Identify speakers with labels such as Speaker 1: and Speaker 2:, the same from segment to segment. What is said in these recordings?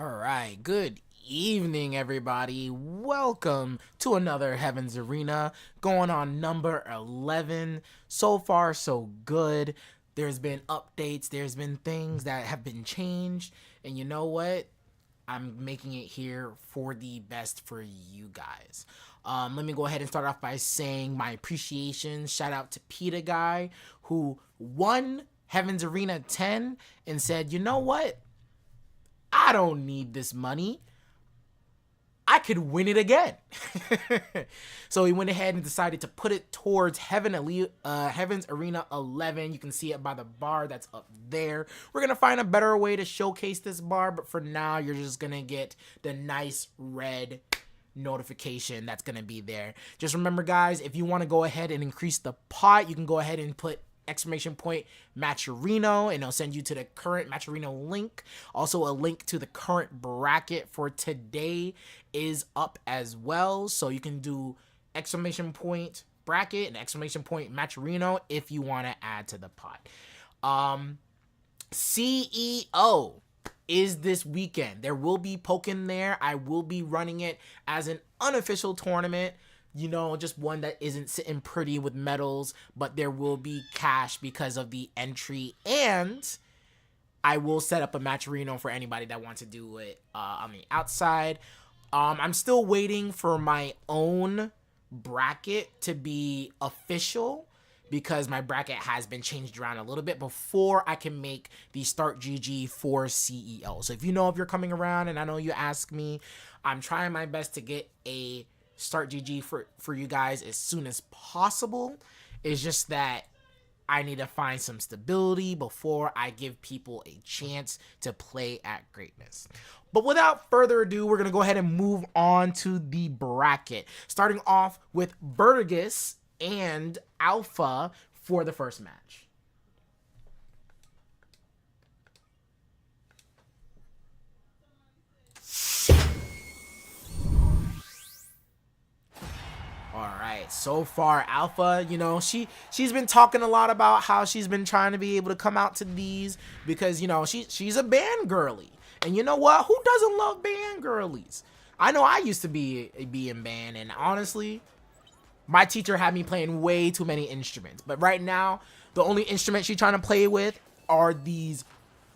Speaker 1: All right, good evening, everybody. Welcome to another Heaven's Arena, going on number 11. So far, so good. There's been updates, there's been things that have been changed, and you know what? I'm making it here for the best for you guys. Let me go ahead and start off by saying my appreciation. Shout out to PETA Guy, who won Heaven's Arena 10 and said, you know what? I don't need this money. I could win it again. So he went ahead and decided to put it towards Heaven's Arena 11. You can see it by the bar that's up there. We're going to find a better way to showcase this bar, but for now, you're just going to get the nice red notification that's going to be there. Just remember, guys, if you want to go ahead and increase the pot, you can go ahead and put !Matcherino, and it'll send you to the current Matcherino link. Also, a link to the current bracket for today is up as well, so you can do !Bracket and !Matcherino if you want to add to the pot. CEO is this weekend. There will be Pokken there. I will be running it as an unofficial tournament. You know, just one that isn't sitting pretty with medals, but there will be cash because of the entry, and I will set up a Matcherino for anybody that wants to do it on the outside. I'm still waiting for my own bracket to be official because my bracket has been changed around a little bit before I can make the Start GG for CEO. So if you know if you're coming around, and I know you ask me, I'm trying my best to get a Start GG for you guys as soon as possible. It's just that I need to find some stability before I give people a chance to play at greatness. But without further ado, we're going to go ahead and move on to the bracket. Starting off with Vertigus and Alpha for the first match. Alright, so far Alpha, you know, she's been talking a lot about how she's been trying to be able to come out to these because, you know, she's a band girly. And you know what? Who doesn't love band girlies? I know I used to be in band, and honestly, my teacher had me playing way too many instruments. But right now, the only instrument she's trying to play with are these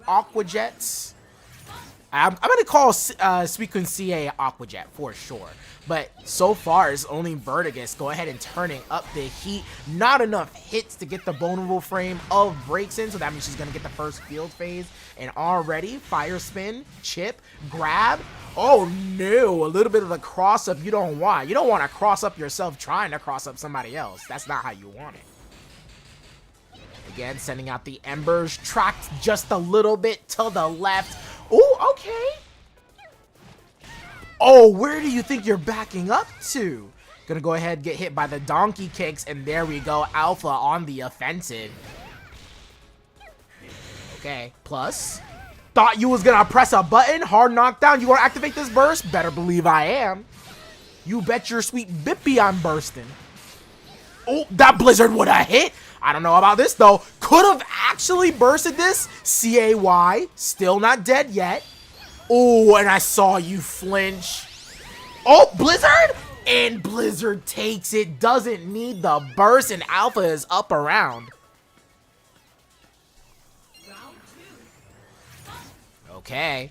Speaker 1: Aqua Jets. I'm going to call Suicune CA Aquajet for sure. But so far, it's only Vertigus. Go ahead and turning up the heat. Not enough hits to get the vulnerable frame of breaks in. So that means she's going to get the first field phase. And already, Fire Spin, Chip, Grab. Oh no, a little bit of the cross up you don't want. You don't want to cross up yourself trying to cross up somebody else. That's not how you want it. Again, sending out the Embers. Tracked just a little bit to the left. Oh, okay. Oh, where do you think you're backing up to? Gonna go ahead and get hit by the donkey kicks, and there we go. Alpha on the offensive. Okay, plus. Thought you was gonna press a button. Hard knockdown. You wanna activate this burst? Better believe I am. You bet your sweet bippy I'm bursting. Oh, that blizzard would have hit. I don't know about this, though. Could have actually bursted this. CAY. Still not dead yet. Oh, and I saw you flinch. Oh, Blizzard! And Blizzard takes it. Doesn't need the burst, and Alpha is up around. Okay.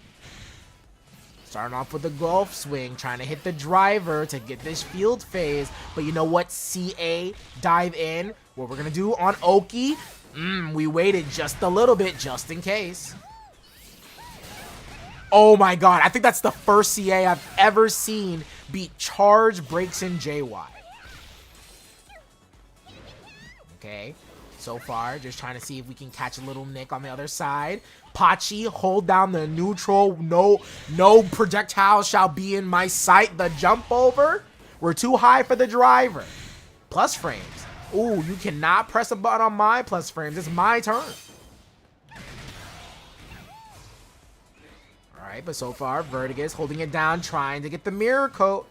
Speaker 1: Starting off with the golf swing, trying to hit the driver to get this field phase. But you know what? CA, dive in. What we're going to do on Oki. We waited just a little bit, just in case. Oh my god, I think that's the first CA I've ever seen beat Charge, Breaks, and JY. Okay, so far, just trying to see if we can catch a little nick on the other side. Pachi, hold down the neutral. No projectile shall be in my sight. The jump over. We're too high for the driver. Plus frames. Ooh, you cannot press a button on my plus frames. It's my turn. Alright, but so far, Vertigus holding it down, trying to get the mirror coat.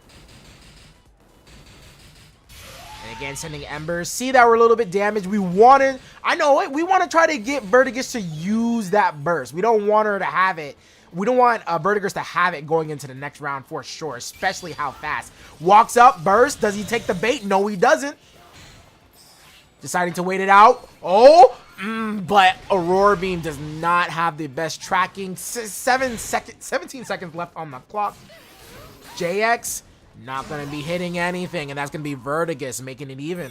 Speaker 1: And again, sending Embers. See that we're a little bit damaged. We want to try to get Vertigus to use that burst. We don't want her to have it We don't want Verdigris to have it going into the next round for sure, especially how fast. Walks up, burst. Does he take the bait? No, he doesn't. Deciding to wait it out. Oh, but Aurora Beam does not have the best tracking. 17 seconds left on the clock. JX not going to be hitting anything, and that's going to be Verdigris making it even.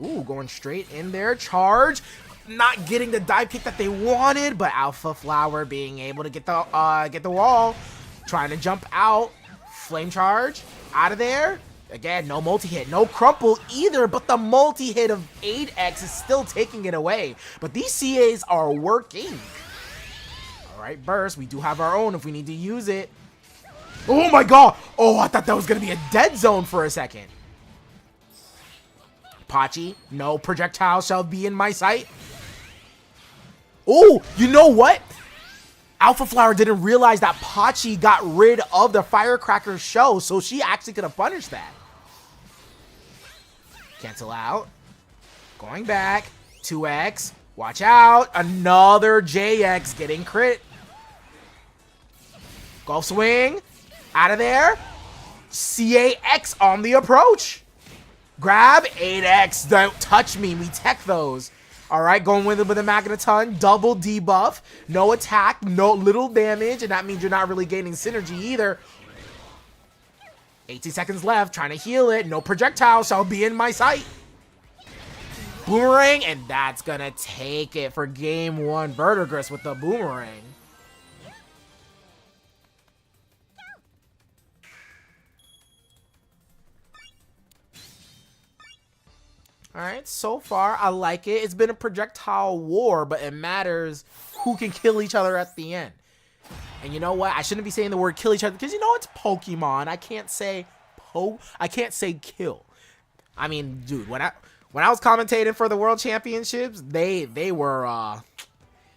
Speaker 1: Ooh, going straight in there. Charge. Not getting the dive kick that they wanted, but Alpha Flower being able to get the wall. Trying to jump out. Flame charge. Out of there. Again, no multi-hit. No crumple either, but the multi-hit of 8X is still taking it away. But these CAs are working. All right, burst. We do have our own if we need to use it. Oh my god. Oh, I thought that was going to be a dead zone for a second. Pachi, no projectile shall be in my sight. Oh, you know what? Alpha Flower didn't realize that Pachi got rid of the Firecracker show, so she actually could have punished that. Cancel out. Going back. 2X. Watch out. Another JX getting crit. Golf swing. Out of there. CAX on the approach. Grab. 8X. Don't touch me. We tech those. All right, going with it with a Magneton, double debuff, no attack, no little damage, and that means you're not really gaining synergy either. 18 seconds left, trying to heal it, no projectile shall be in my sight. Boomerang, and that's gonna take it for game one. Verdigris with the boomerang. Alright, so far, I like it. It's been a projectile war, but it matters who can kill each other at the end. And you know what? I shouldn't be saying the word kill each other because you know it's Pokemon. I can't say kill. I mean, dude, when I was commentating for the World Championships, they were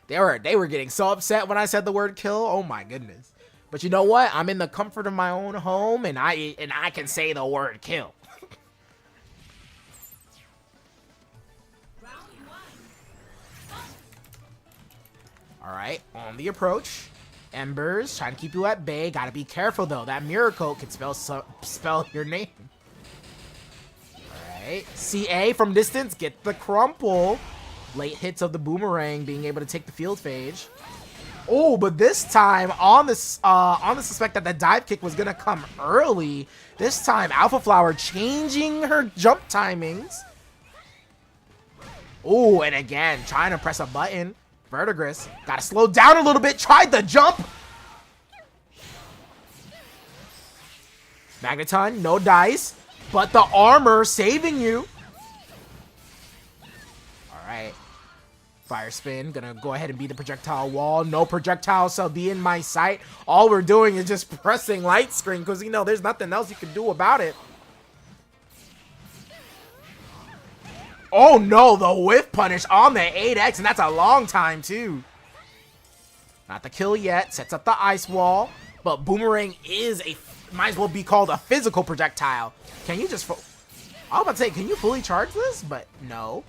Speaker 1: getting so upset when I said the word kill. Oh my goodness. But you know what? I'm in the comfort of my own home and I can say the word kill. Alright, on the approach. Embers, trying to keep you at bay. Gotta be careful, though. That Mirror Coat can spell your name. Alright. CA from distance. Get the crumple. Late hits of the boomerang being able to take the field phase. Oh, but this time, on the suspect that the dive kick was gonna come early, this time, Alpha Flower changing her jump timings. Oh, and again, trying to press a button. Verdigris, gotta slow down a little bit. Tried the jump. Magneton, no dice, but the armor saving you. All right. Fire spin, gonna go ahead and beat the projectile wall. No projectile shall be in my sight. All we're doing is just pressing light screen because, you know, there's nothing else you can do about it. Oh no, the whiff punish on the 8X, and that's a long time too. Not the kill yet, sets up the ice wall, but Boomerang is might as well be called a physical projectile. Can you just, I was about to say, can you fully charge this? But no.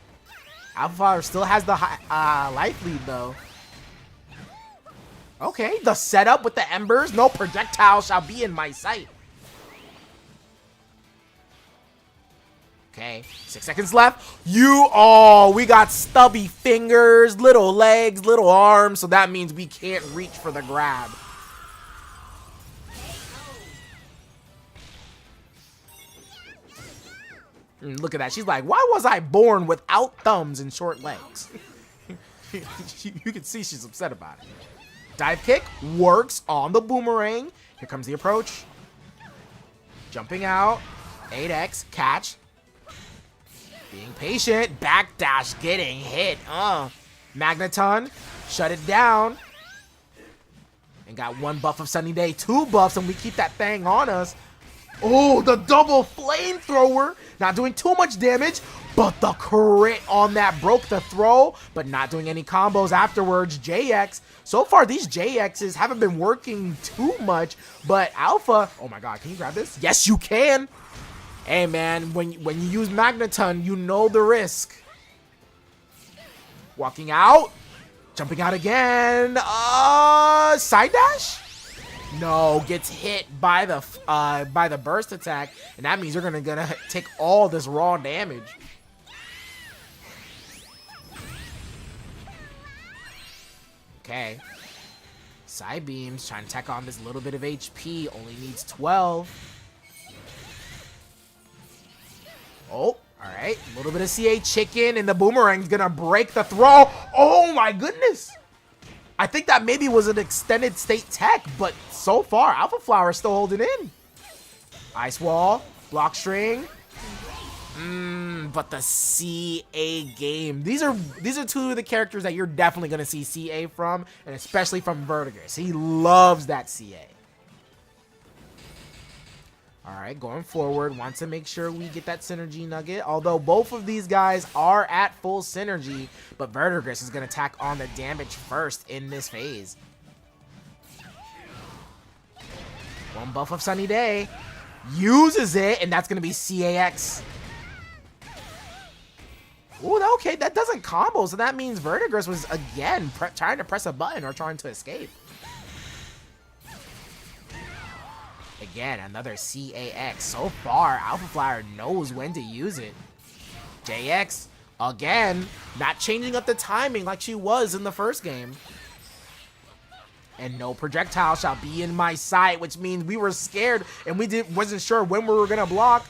Speaker 1: Alpha Flower still has the life lead though. Okay, the setup with the embers, no projectile shall be in my sight. Okay, 6 seconds left. We got stubby fingers, little legs, little arms, so that means we can't reach for the grab. Look at that. She's like, why was I born without thumbs and short legs? You can see she's upset about it. Dive kick works on the boomerang. Here comes the approach. Jumping out. 8X, catch. Being patient, backdash, getting hit. Magneton, shut it down. And got 1 buff of Sunny Day, 2 buffs, and we keep that thing on us. Oh, the double flamethrower. Not doing too much damage, but the crit on that broke the throw, but not doing any combos afterwards. JX. So far, these JXs haven't been working too much, but Alpha, oh my god, can you grab this? Yes, you can. Hey, man, when you use Magneton, you know the risk. Walking out. Jumping out again. Side dash? No, gets hit by the burst attack, and that means you're gonna take all this raw damage. Okay. Side beams, trying to tack on this little bit of HP, only needs 12. Oh, alright. A little bit of CA chicken, and the boomerang's gonna break the throw. Oh my goodness! I think that maybe was an extended state tech, but so far, Alpha Flower is still holding in. Ice Wall, Block String. But the CA game. These are two of the characters that you're definitely going to see CA from, and especially from Vertigus. He loves that CA. Alright, going forward, wants to make sure we get that synergy nugget. Although both of these guys are at full synergy, but Vertigus is going to tack on the damage first in this phase. One buff of Sunny Day. Uses it, and that's going to be CAX. Ooh, okay, that doesn't combo, so that means Vertigus was, again, trying to press a button or trying to escape. Again, another CAX. So far, Alpha Flower knows when to use it. JX, again, not changing up the timing like she was in the first game. And no projectile shall be in my sight, which means we were scared and we wasn't sure when we were going to block.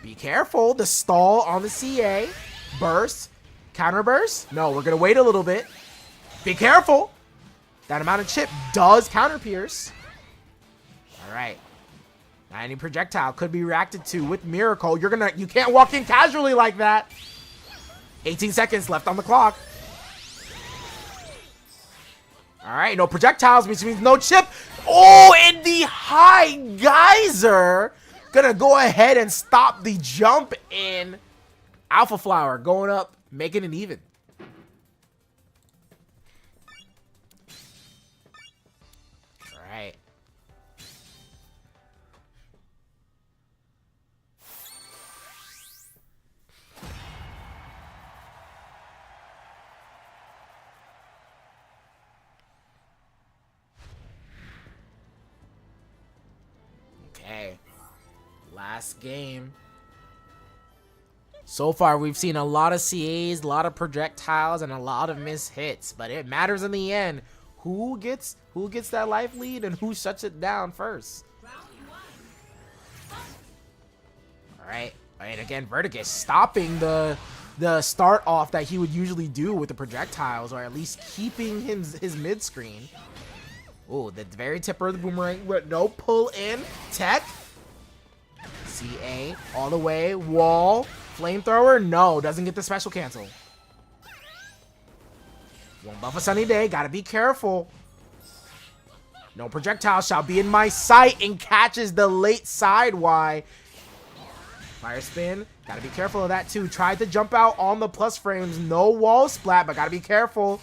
Speaker 1: Be careful, the stall on the CA. Burst, counter burst. No, we're going to wait a little bit. Be careful. That amount of chip does counter pierce. All right. Now any projectile could be reacted to with Miracle. You can't walk in casually like that. 18 seconds left on the clock. All right, no projectiles, which means no chip. Oh, and the high geyser. Gonna go ahead and stop the jump in. Alpha Flower going up, making it even. All right. Okay. Last game. So far, we've seen a lot of CAs, a lot of projectiles, and a lot of missed hits. But it matters in the end. Who gets that life lead and who shuts it down first? Alright. And again, Vertigus stopping the start off that he would usually do with the projectiles, or at least keeping his mid screen. Oh, the very tipper of the boomerang with no pull in. Tech. CA all the way. Wall. Flamethrower. No, doesn't get the special cancel. One buff a Sunny Day. Gotta be careful. No projectile shall be in my sight, and catches the late side Y. Fire spin. Gotta be careful of that too. Tried to jump out on the plus frames. No wall splat, but gotta be careful.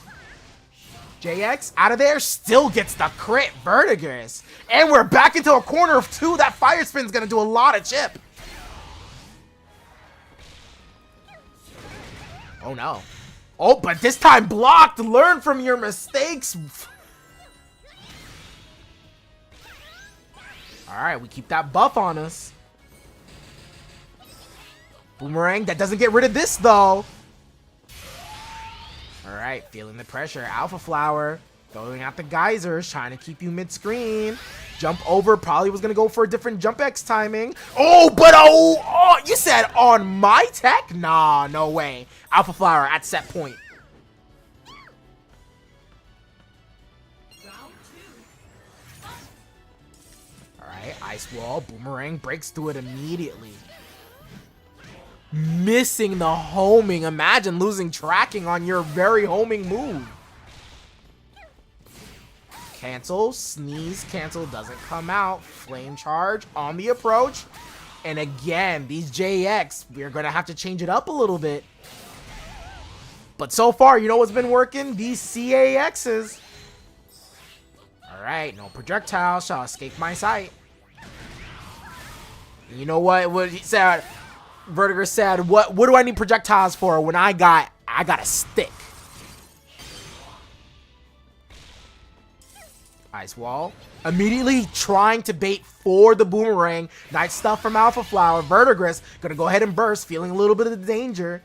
Speaker 1: JX out of there, still gets the crit. Vertigus. And we're back into a corner of two. That fire spin's gonna do a lot of chip. Oh no. Oh, but this time blocked. Learn from your mistakes. Alright, we keep that buff on us. Boomerang, that doesn't get rid of this though. Alright, feeling the pressure. Alpha Flower throwing out the geysers, trying to keep you mid-screen. Jump over, probably was going to go for a different jump X timing. Oh, but oh, you said on my tech? Nah, no way. Alpha Flower at set point. Alright, Ice Wall, Boomerang breaks through it immediately. Missing the homing. Imagine losing tracking on your very homing move. Cancel. Sneeze. Cancel. Doesn't come out. Flame charge on the approach. And again, these JX, we're going to have to change it up a little bit. But so far, you know what's been working? These CAXs. Alright, no projectile shall escape my sight. You know what he said? Vertigo said, what do I need projectiles for when I got a stick? Ice Wall. Immediately trying to bait for the boomerang. Nice stuff from Alpha Flower. Verdigris gonna go ahead and burst, feeling a little bit of the danger.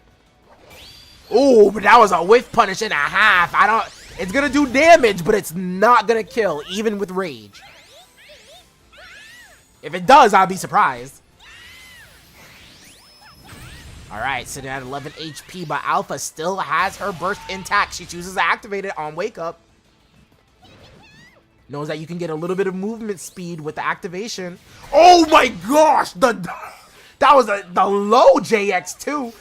Speaker 1: Oh, but that was a whiff punish and a half. It's gonna do damage, but it's not gonna kill, even with rage. If it does, I'll be surprised. Alright, sitting at 11 HP, but Alpha still has her burst intact. She chooses to activate it on Wake Up. Knows that you can get a little bit of movement speed with the activation. Oh my gosh! That was the low JX too.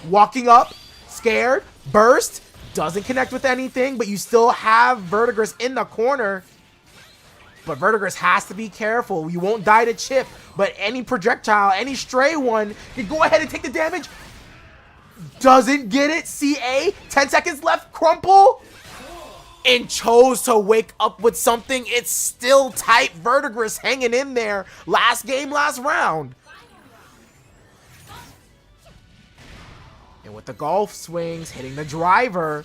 Speaker 1: Walking up, scared, burst, doesn't connect with anything, but you still have Verdigris in the corner. But Verdigris has to be careful. You won't die to Chip, but any projectile, any stray one, can go ahead and take the damage. Doesn't get it. CA, 10 seconds left, crumple. And chose to wake up with something. It's still tight. Verdigris hanging in there. Last game, last round. And with the golf swings, hitting the driver.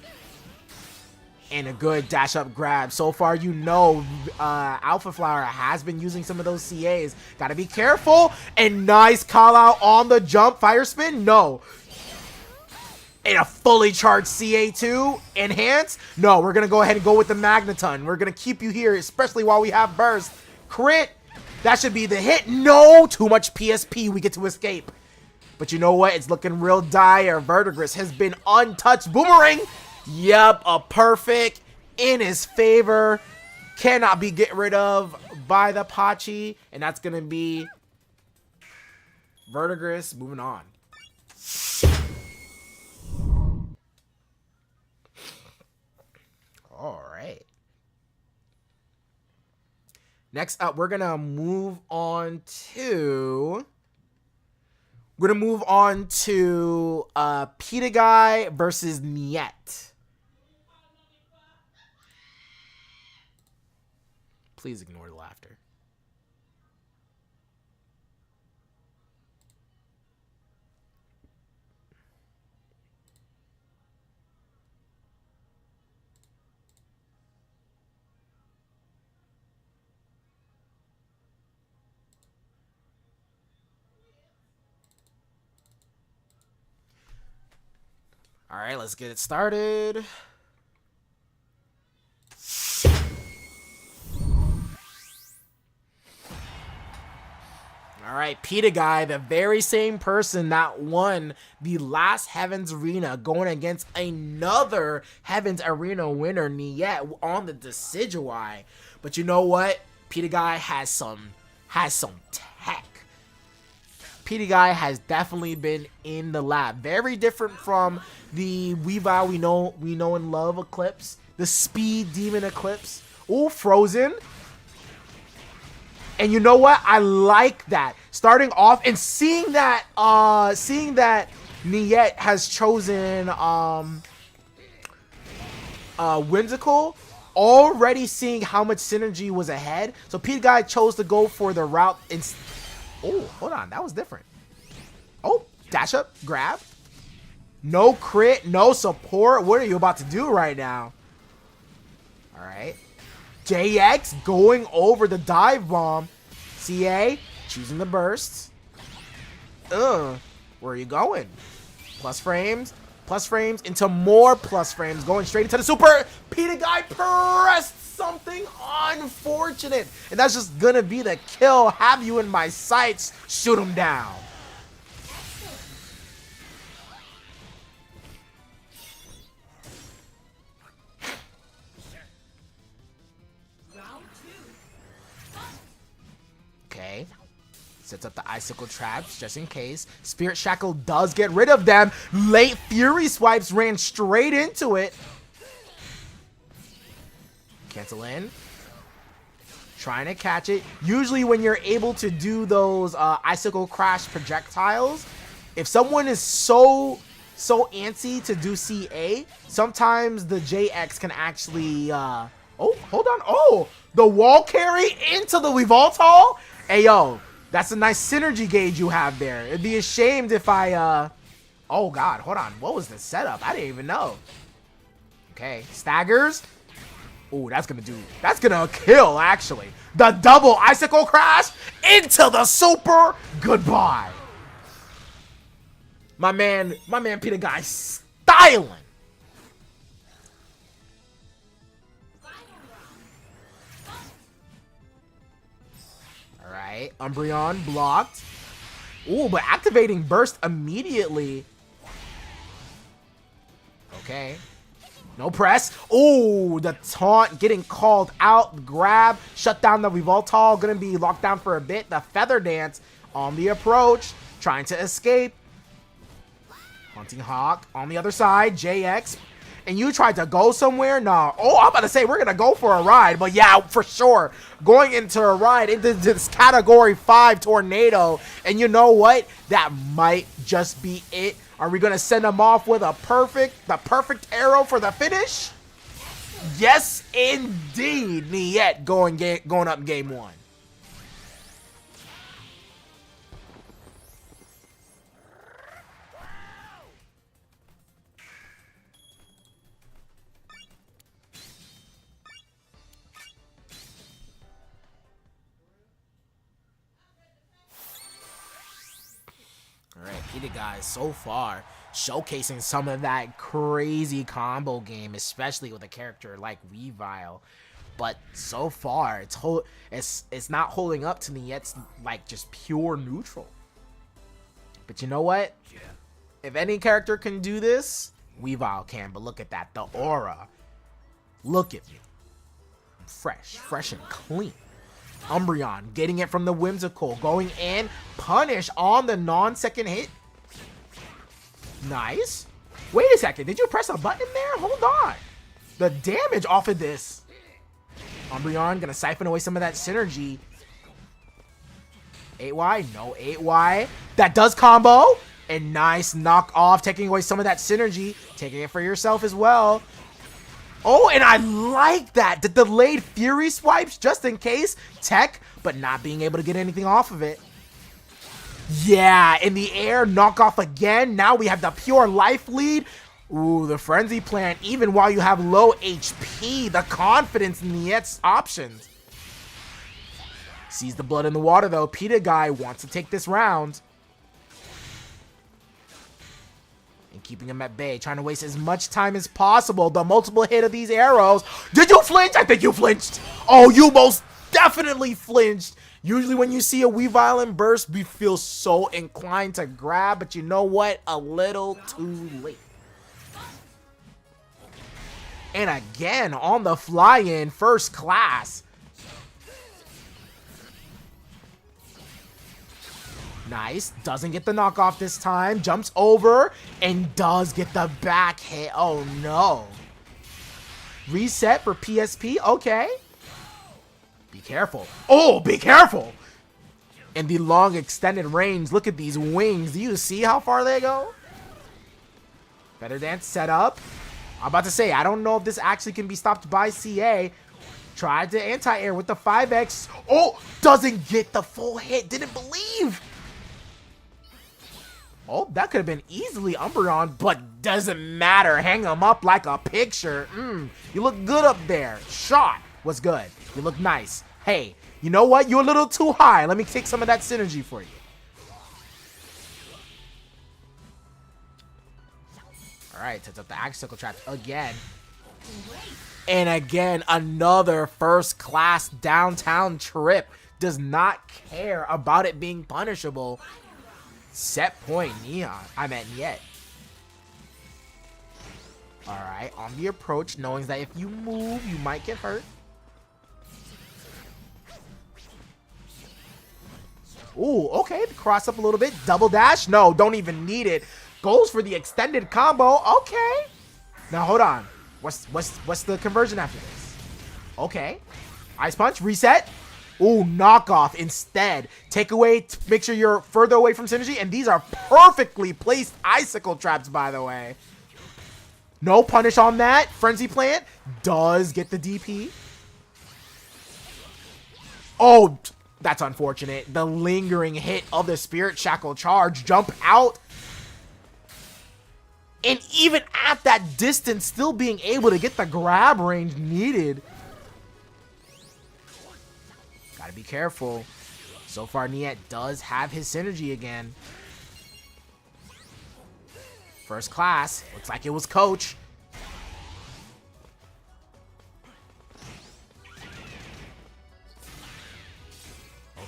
Speaker 1: And a good dash up grab. So far, you know, Alpha Flower has been using some of those CAs. Gotta be careful. And nice call out on the jump. Fire spin? No. And a fully charged CA2 enhance? No, we're gonna go ahead and go with the Magneton. We're gonna keep you here, especially while we have burst. Crit, that should be the hit. No, too much PSP, we get to escape. But you know what? It's looking real dire. Verdigris has been untouched. Boomerang, yep, a perfect in his favor. Cannot be get rid of by the Pachi. And that's gonna be Verdigris moving on. All right. Next up, we're gonna move on to Petaguy versus Niet. Please ignore the laughter. All right, let's get it started. All right, Petaguy, the very same person that won the last Heaven's Arena, going against another Heaven's Arena winner, Niet, on the Decidueye. But you know what? Petaguy has some tech. Petaguy has definitely been in the lab. Very different from the Weavile we know and love Eclipse. The Speed Demon Eclipse. Ooh, Frozen. And you know what? I like that. Starting off and seeing that Niet has chosen Whimsical, already seeing how much synergy was ahead. So Petaguy chose to go for the route. Oh, hold on. That was different. Oh, dash up, grab. No crit, no support. What are you about to do right now? All right. JX going over the dive bomb. CA choosing the burst. Where are you going? Plus frames into more plus frames. Going straight into the super. Petaguy pressed something unfortunate. And that's just gonna be the kill. Have you in my sights. Shoot him down. Okay. Sets up the icicle traps just in case. Spirit Shackle does get rid of them. Late Fury Swipes ran straight into it. Cancel in. Trying to catch it. Usually when you're able to do those icicle crash projectiles, if someone is so antsy to do CA, sometimes the JX can actually oh, hold on. Oh, the wall carry into the Revoltol. Hey, yo, That's a nice synergy gauge you have there. It'd be ashamed if I, oh God, hold on. What was the setup? I didn't even know. Okay, staggers. Ooh, that's gonna kill, actually. The double icicle crash into the super. Goodbye. My man Peter Guy styling. All right, Umbreon blocked. Ooh, but activating burst immediately. Okay. No press. Ooh, the taunt getting called out. Grab. Shut down the Revoltol. Gonna be locked down for a bit. The Feather Dance on the approach. Trying to escape. Hunting Hawk on the other side. JX. And you tried to go somewhere? No. Oh, I'm about to say we're gonna go for a ride. But yeah, for sure. Going into a ride into this Category 5 tornado. And you know what? That might just be it. Are we gonna send him off with the perfect arrow for the finish? Yes, indeed. Niet going up in game 1. Alright, Peter Guy so far showcasing some of that crazy combo game, especially with a character like Weavile. But so far, it's not holding up to Niet's like just pure neutral. But you know what? If any character can do this, Weavile can. But look at that, the aura. Look at me. Fresh and clean. Umbreon getting it from the Whimsical, going in, punish on the non-second hit. Nice. Wait a second, did you press a button there? Hold on. The damage off of this. Umbreon gonna siphon away some of that synergy. 8Y, no 8Y. That does combo. And nice knock off, taking away some of that synergy. Taking it for yourself as well. Oh, and I like that. The delayed Fury swipes just in case. Tech, but not being able to get anything off of it. Yeah, in the air, knock off again. Now we have the pure life lead. Ooh, the Frenzy Plant, even while you have low HP. The confidence in Niet's options. Sees the blood in the water, though. Peter Guy wants to take this round. And keeping him at bay, trying to waste as much time as possible. The multiple hit of these arrows. Did you flinch? I think you flinched. Oh, you most definitely flinched. Usually when you see a Weavile in burst, we feel so inclined to grab, but you know what? A little too late. And again, on the fly-in, first class. Nice. Doesn't get the knockoff this time. Jumps over and does get the back hit. Oh, no. Reset for PSP. Okay. Be careful. Oh, be careful. And the long extended range. Look at these wings. Do you see how far they go? Feather Dance set up. I'm about to say, I don't know if this actually can be stopped by CA. Tried to anti-air with the 5X. Oh, doesn't get the full hit. Didn't believe. Oh, that could have been easily Umbreon, but doesn't matter. Hang him up like a picture. You look good up there. Shot was good. You look nice. Hey, you know what? You're a little too high. Let me take some of that synergy for you. All right, sets up the Icicle Trap again. And again, another first class downtown trip. Does not care about it being punishable. Set point Neon. I meant Niet. Alright, on the approach, knowing that if you move, you might get hurt. Ooh, okay, cross up a little bit. Double dash? No, don't even need it. Goes for the extended combo. Okay. Now hold on. What's the conversion after this? Okay. Ice Punch, reset. Ooh, knockoff instead. Take away, make sure you're further away from synergy. And these are perfectly placed icicle traps, by the way. No punish on that. Frenzy Plant does get the DP. Oh, That's unfortunate. The lingering hit of the Spirit Shackle charge. Jump out. And even at that distance, still being able to get the grab range needed. Gotta be careful. So far, Niet does have his synergy again. First class. Looks like it was Coach.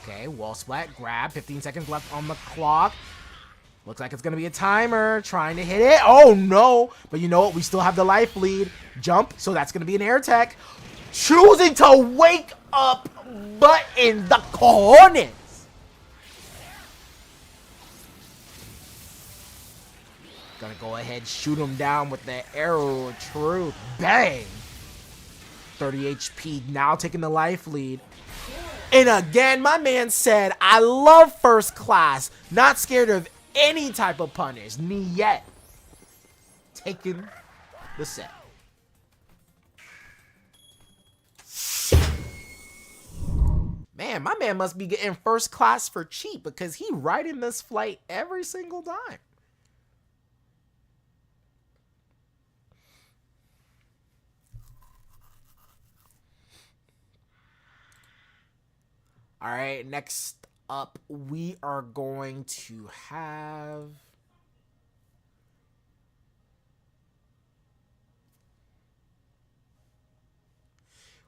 Speaker 1: Okay, wall splat, grab, 15 seconds left on the clock. Looks like it's going to be a timer, trying to hit it. Oh, no. But you know what? We still have the life lead. Jump, so that's going to be an air tech. Choosing to wake up, but in the cojones. Gonna go ahead, shoot him down with the arrow of truth. Bang! 30 HP, now taking the life lead. And again, my man said, I love first class. Not scared of any type of punish. Niet taking the set. Man, my man must be getting first class for cheap because he riding this flight every single time. All right, next up, we are going to have...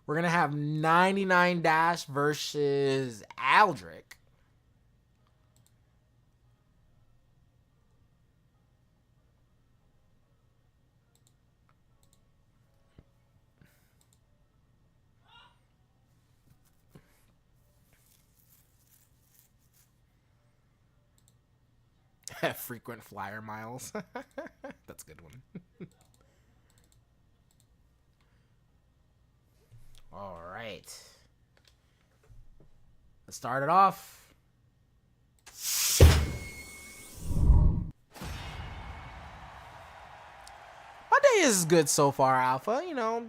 Speaker 1: We're going to have 99 Dash versus Aldrich. Frequent flyer miles. That's a good one. All right. Let's start it off. My day is good so far, Alpha. You know,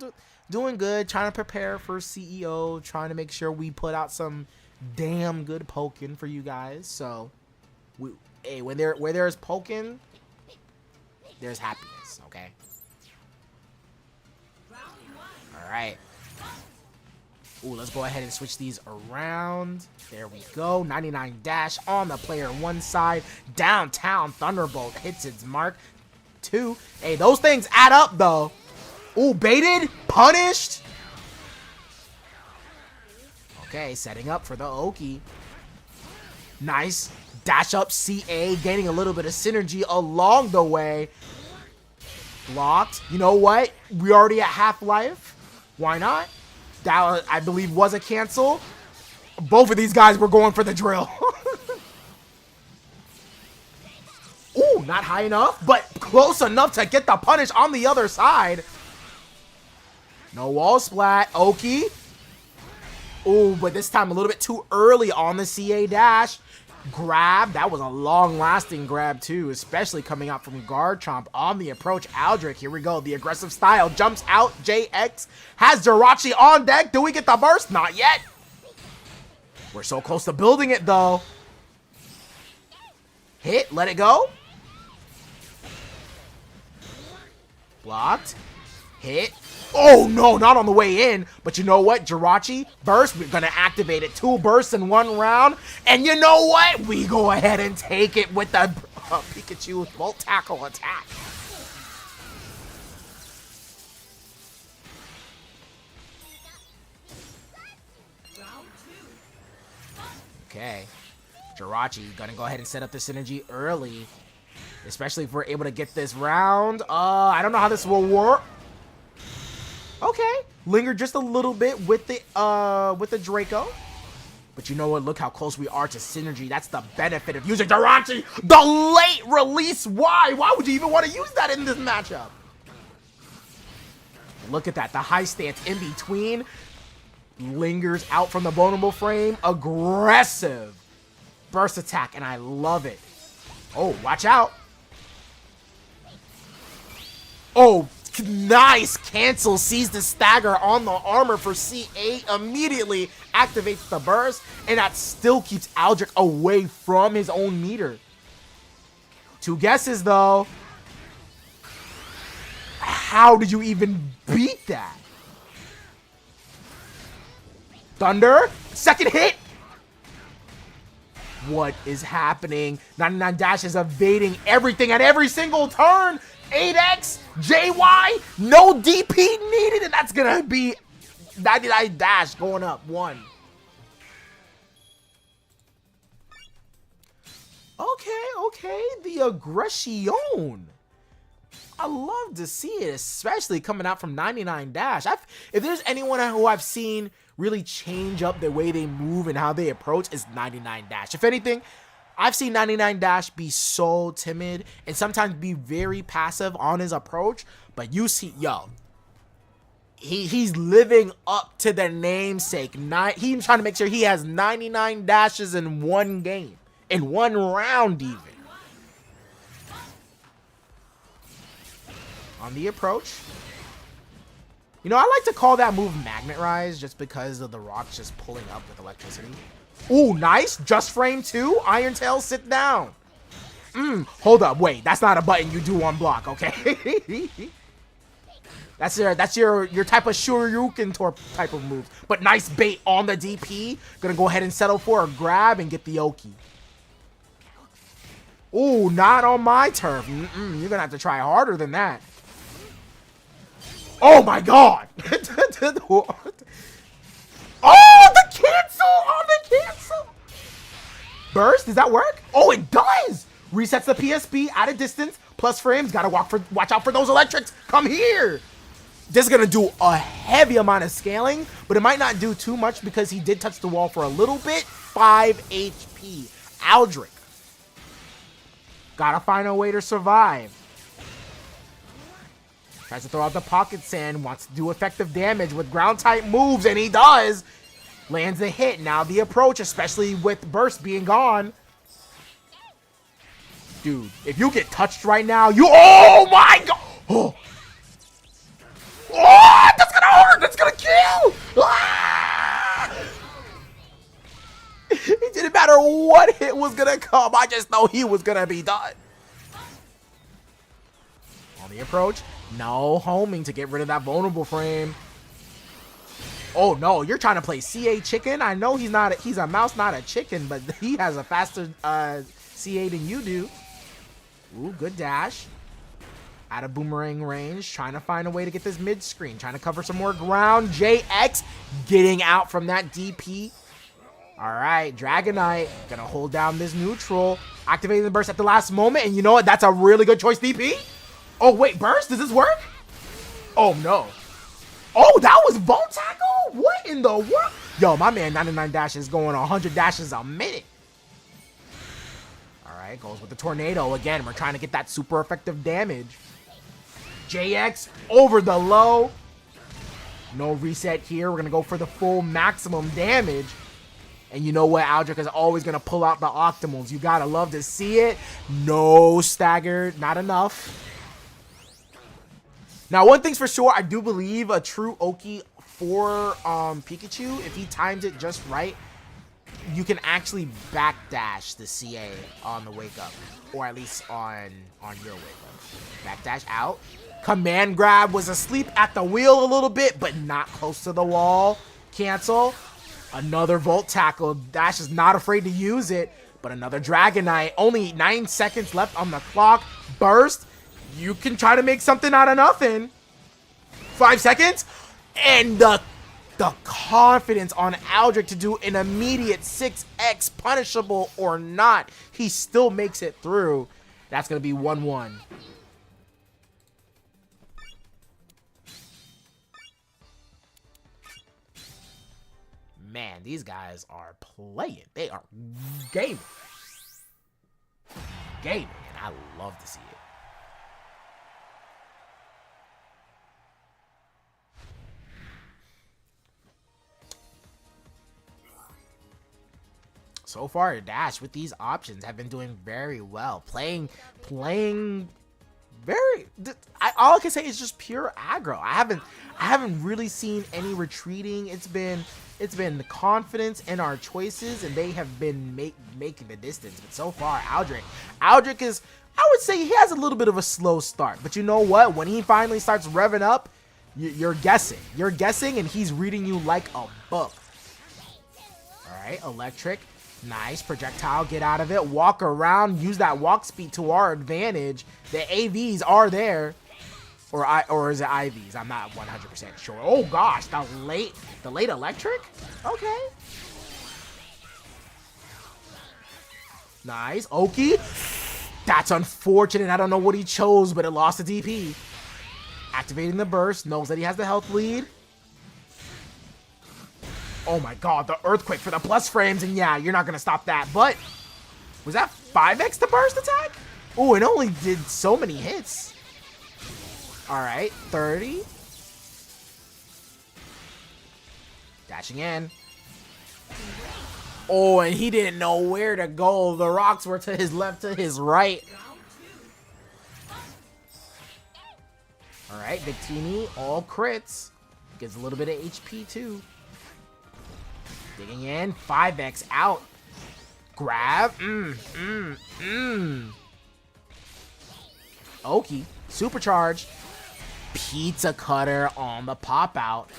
Speaker 1: doing good. Trying to prepare for CEO. Trying to make sure we put out some damn good poking for you guys. So, hey, where there's poking, there's happiness, okay? All right. Ooh, let's go ahead and switch these around. There we go. 99 Dash on the player one side. Downtown Thunderbolt hits its mark. 2. Hey, those things add up, though. Ooh, baited, punished. Okay, setting up for the Oki. Nice. Dash up CA, gaining a little bit of synergy along the way. Blocked. You know what? We already at half life. Why not? That, I believe, was a cancel. Both of these guys were going for the drill. Ooh, not high enough, but close enough to get the punish on the other side. No wall splat. Oki. Ooh, but this time a little bit too early on the CA dash. Grab. That was a long-lasting grab, too, especially coming out from Garchomp on the approach. Aldrich, here we go. The aggressive style jumps out. JX has Jirachi on deck. Do we get the burst? Not yet. We're so close to building it, though. Hit. Let it go. Blocked. Hit. Oh, no, not on the way in. But you know what? Jirachi, burst. We're going to activate it. 2 bursts in 1 round. And you know what? We go ahead and take it with the Pikachu Volt Tackle attack. Okay. Jirachi going to go ahead and set up the synergy early. Especially if we're able to get this round. I don't know how this will work. Okay, linger just a little bit with the Draco. But you know what? Look how close we are to synergy. That's the benefit of using Jirachi. The late release. Why? Why would you even want to use that in this matchup? Look at that. The high stance in between. Lingers out from the vulnerable frame. Aggressive burst attack, and I love it. Oh, watch out. Oh, nice cancel. Sees the stagger on the armor for C8 immediately activates the burst, and that still keeps Aldrich away from his own meter. 2 guesses, though. How did you even beat that? Thunder, second hit. What is happening? 99 Dash is evading everything at every single turn. 8X, JY, no DP needed, and that's gonna be 99 Dash going up 1. Okay, the aggression. I love to see it, especially coming out from 99 Dash. If there's anyone who I've seen really change up the way they move and how they approach, is 99 Dash. If anything, I've seen 99 Dash be so timid and sometimes be very passive on his approach, but you see, yo, he's living up to the namesake. He's trying to make sure he has 99 dashes in one game, in one round even. On the approach. You know, I like to call that move Magnet Rise just because of the rocks just pulling up with electricity. Ooh, nice. Just frame 2. Iron Tail, sit down. Hold up. Wait, that's not a button you do on block, okay? That's your type of Shoryuken type of move. But nice bait on the DP. Gonna go ahead and settle for a grab and get the Oki. Ooh, not on my turf. You're gonna have to try harder than that. Oh my god! Oh, the cancel! Oh, the cancel! Burst, does that work? Oh, it does! Resets the PSP at a distance, plus frames. Gotta watch out for those electrics. Come here! This is gonna do a heavy amount of scaling, but it might not do too much because he did touch the wall for a little bit. 5 HP. Aldrich. Gotta find a way to survive. Tries to throw out the pocket sand, wants to do effective damage with ground type moves, and he does. Lands the hit. Now the approach, especially with burst being gone. Dude, if you get touched right now, oh my god! Oh, that's gonna hurt! That's gonna kill! Ah! It didn't matter what hit was gonna come. I just know he was gonna be done. On the approach. No homing to get rid of that vulnerable frame. Oh no, you're trying to play CA chicken? I know he's a mouse, not a chicken, but he has a faster CA than you do. Ooh, good dash. Out of boomerang range, trying to find a way to get this mid screen, trying to cover some more ground. JX getting out from that DP. All right, Dragonite gonna hold down this neutral, activating the burst at the last moment, and you know what? That's a really good choice, DP. Oh, wait, burst? Does this work? Oh, no. Oh, that was Volt Tackle? What in the world? Yo, my man 99 Dash is going 100 dashes a minute. All right, goes with the Tornado. Again, we're trying to get that super effective damage. JX over the low. No reset here. We're going to go for the full maximum damage. And you know what? Aldrich is always going to pull out the optimals. You got to love to see it. No stagger. Not enough. Now, one thing's for sure, I do believe a true Oki for Pikachu, if he times it just right, you can actually backdash the CA on the wake up, or at least on your wake up. Backdash out. Command grab was asleep at the wheel a little bit, but not close to the wall. Cancel. Another Volt Tackle. Dash is not afraid to use it, but another Dragonite. Only 9 seconds left on the clock. Burst. You can try to make something out of nothing. 5 seconds. And the confidence on Aldrich to do an immediate 6x, punishable or not. He still makes it through. That's going to be 1-1. Man, these guys are playing. They are gaming. Gaming. And I love to see it. So far, Dash with these options have been doing very well. Playing All I can say is just pure aggro. I haven't really seen any retreating. It's been the confidence in our choices, and they have been making the distance. But so far, Aldrich is, I would say he has a little bit of a slow start. But you know what? When he finally starts revving up, you're guessing. You're guessing, and he's reading you like a book. All right, electric. Nice. Projectile, get out of it. Walk around, use that walk speed to our advantage. The AVs are there. Or is it IVs? I'm not 100% sure. Oh gosh, the late electric? Okay. Nice. Oki. That's unfortunate. I don't know what he chose, but it lost the DP. Activating the burst. Knows that he has the health lead. Oh my god, the earthquake for the plus frames, and yeah, you're not gonna stop that. But was that 5x the burst attack? Oh, it only did so many hits. All right, 30. Dashing in. Oh, and he didn't know where to go. The rocks were to his left, to his right. All right, Victini, all crits. Gets a little bit of HP too. Digging in, 5x out. Grab, Oki, supercharge. Pizza cutter on the pop out.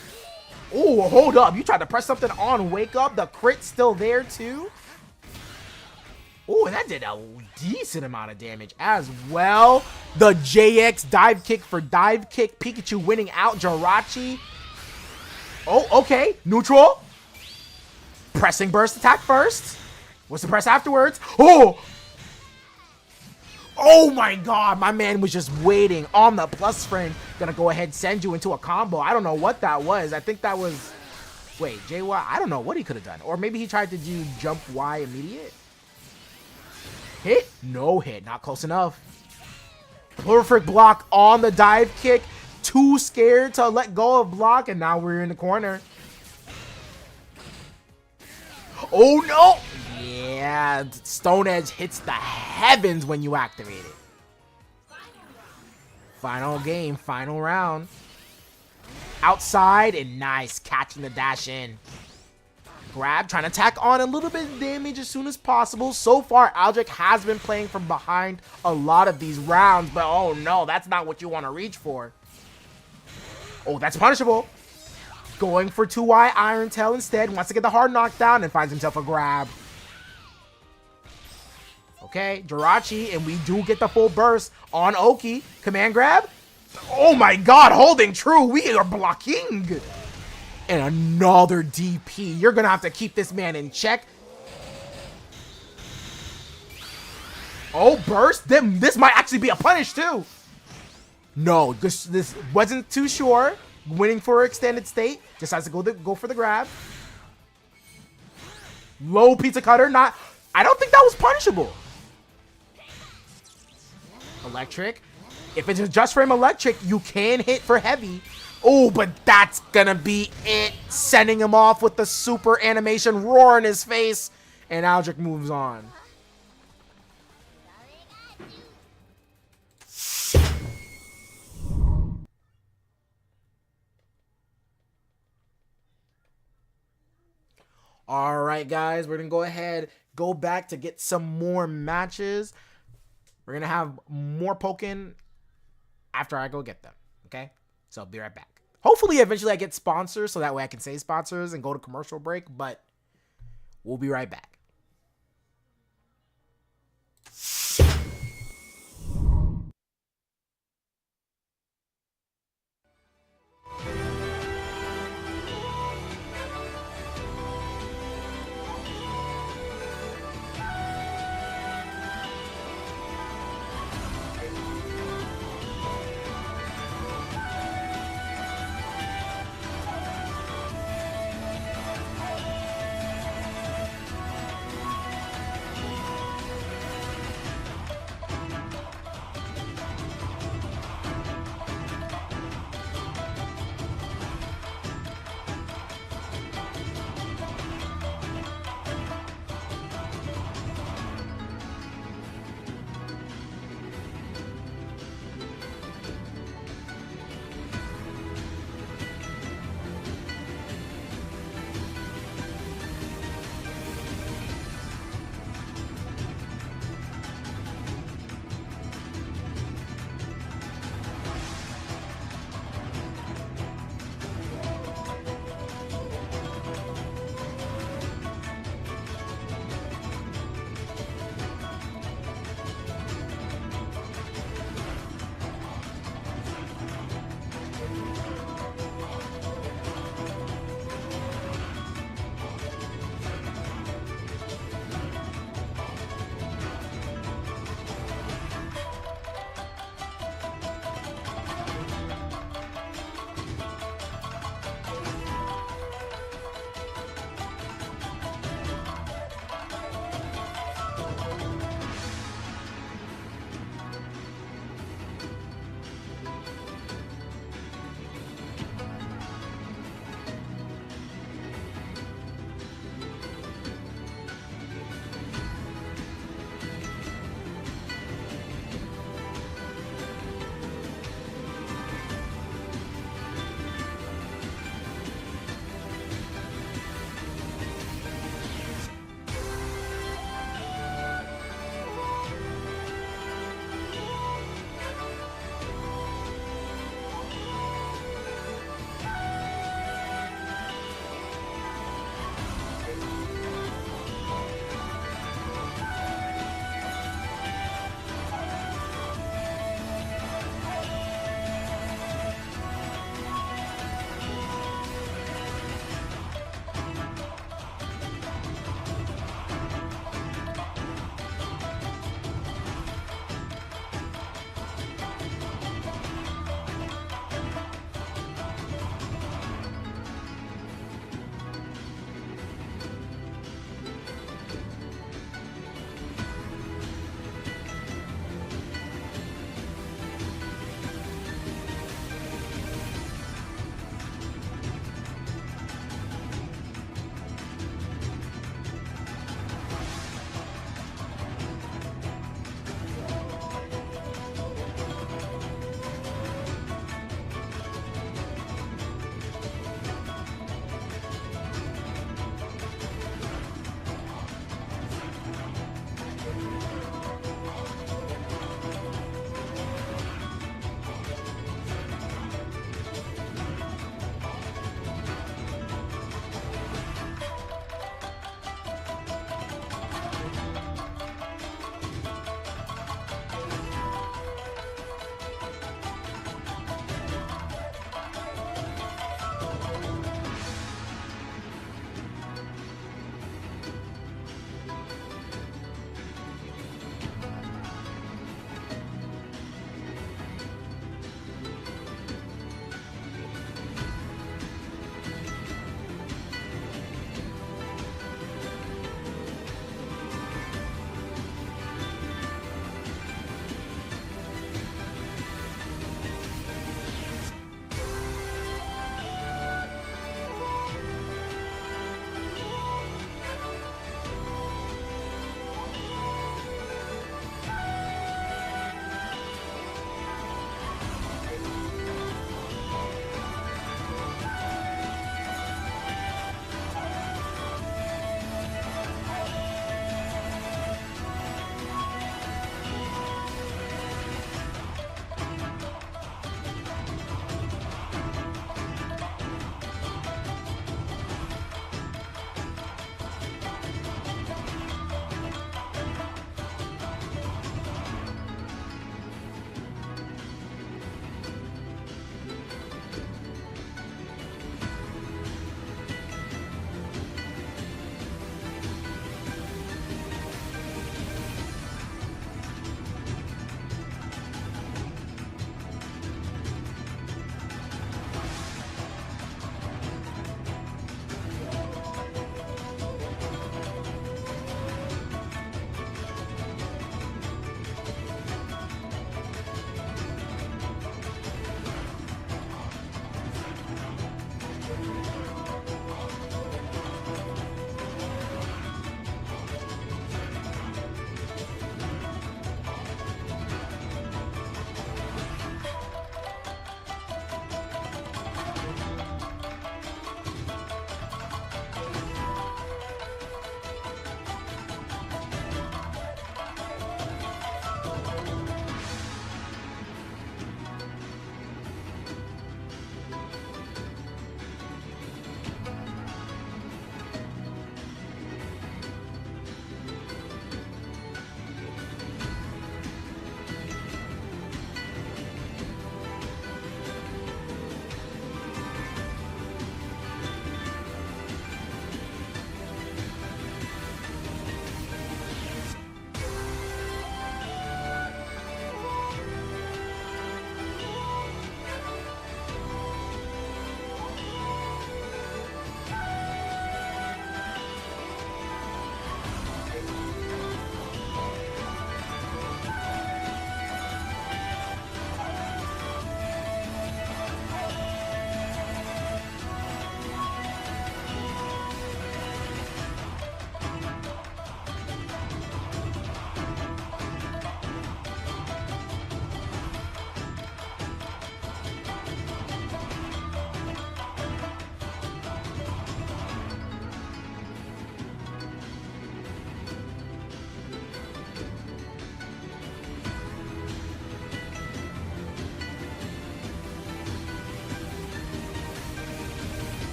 Speaker 1: Oh, hold up. You tried to press something on wake up. The crit's still there too. Oh, and that did a decent amount of damage as well. The JX dive kick for dive kick. Pikachu winning out. Jirachi. Oh, okay. Neutral. Pressing burst attack first. What's the press afterwards? Oh! Oh my god, my man was just waiting on the plus frame. Gonna go ahead and send you into a combo. I don't know what that was. I think that was... Wait, JY? I don't know what he could have done. Or maybe he tried to do jump Y immediate. Hit? No hit. Not close enough. Perfect block on the dive kick. Too scared to let go of block, and now we're in the corner. Oh no! Yeah, Stone Edge hits the heavens when you activate it. Final game, final round. Outside, and nice, catching the dash in. Grab, trying to tack on a little bit of damage as soon as possible. So far, Aldrich has been playing from behind a lot of these rounds, but oh no, that's not what you want to reach for. Oh, that's punishable. Going for 2Y Iron Tail instead. Wants to get the hard knockdown and finds himself a grab. Okay, Jirachi, and we do get the full burst on Oki. Command grab. Oh my god, holding true. We are blocking. And another DP. You're going to have to keep this man in check. Oh, burst. Then this might actually be a punish too. No, this wasn't too sure. Winning for extended state. Decides to go for the grab. Low pizza cutter. I don't think that was punishable. Electric. If it's just frame electric, you can hit for heavy. Oh, but that's gonna be it. Sending him off with the super animation roar in his face. And Aldrich moves on. All right, guys, we're gonna go back to get some more matches. We're gonna have more Pokken after I go get them, okay? So I'll be right back. Hopefully, eventually I get sponsors so that way I can say sponsors and go to commercial break, but we'll be right back.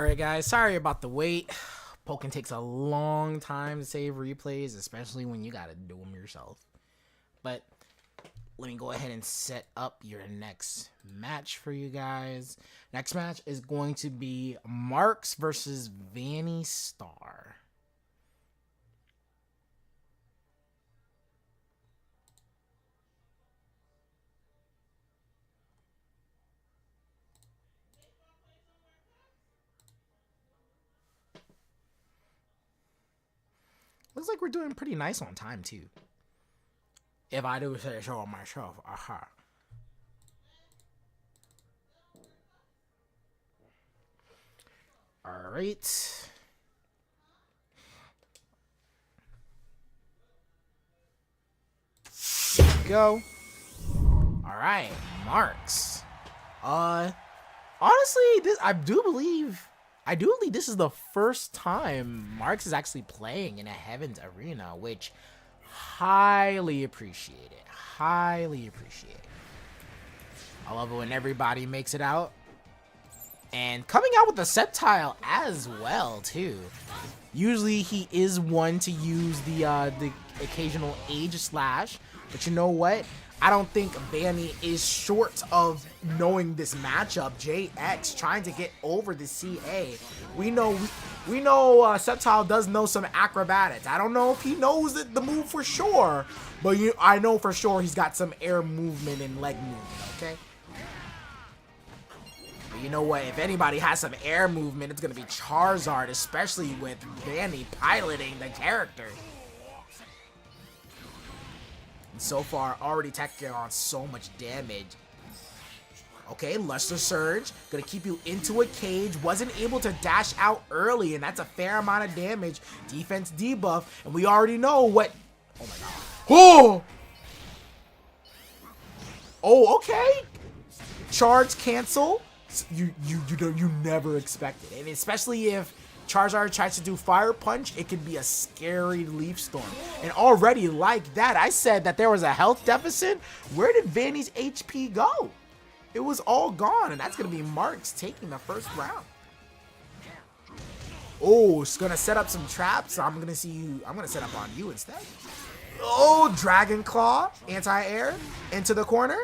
Speaker 1: Alright guys, sorry about the wait. Pokken takes a long time to save replays, especially when you gotta do them yourself. But let me go ahead and set up your next match for you guys. Next match is going to be Marks versus Vanny Star. Looks like we're doing pretty nice on time too. If I do say so myself, aha. All right. Here we go. All right, Marks. Honestly, I do believe this is the first time Marks is actually playing in a Heaven's Arena, which highly appreciate it. Highly appreciate it. I love it when everybody makes it out. And coming out with the Sceptile as well, too. Usually he is one to use the occasional Age Slash, but you know what? I don't think Vanny is short of knowing this matchup. JX trying to get over the CA. We know Sceptile does know some acrobatics. I don't know if he knows the move for sure, but I know for sure he's got some air movement and leg movement, okay? But you know what? If anybody has some air movement, it's going to be Charizard, especially with Vanny piloting the character. So far, already tacking on so much damage. Okay, Luster Surge. Gonna keep you into a cage. Wasn't able to dash out early, and that's a fair amount of damage. Defense debuff, and we already know what... Oh my god. Oh! Oh, okay. Charge cancel. You never expect it. And especially if Charizard tries to do Fire Punch, it could be a scary Leaf Storm. And already like that, I said that there was a health deficit. Where did Vanny's HP go? It was all gone, and that's going to be Marks taking the first round. Oh, it's going to set up some traps. I'm going to set up on you instead. Oh, Dragon Claw, anti-air, into the corner.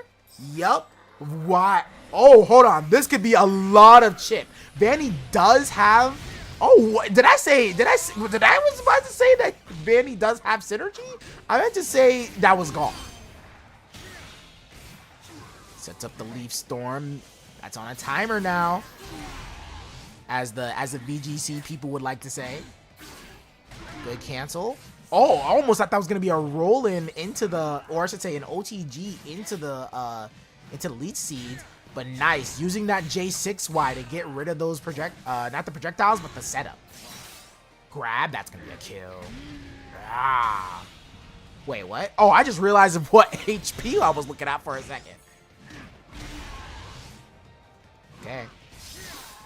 Speaker 1: Yup. Why? Oh, hold on. This could be a lot of chip. Vanny does have... Oh, what did I say? I was about to say that Vanny does have synergy? I meant to say that was gone. Sets up the Leaf Storm. That's on a timer now. As the VGC people would like to say. Good cancel. Oh, I almost thought that was gonna be a roll-in into the, or I should say an OTG into the Leech Seeds. But nice, using that J6Y to get rid of those not the projectiles, but the setup. Grab, that's gonna be a kill. Ah. Wait, what? Oh, I just realized what HP I was looking at for a second. Okay.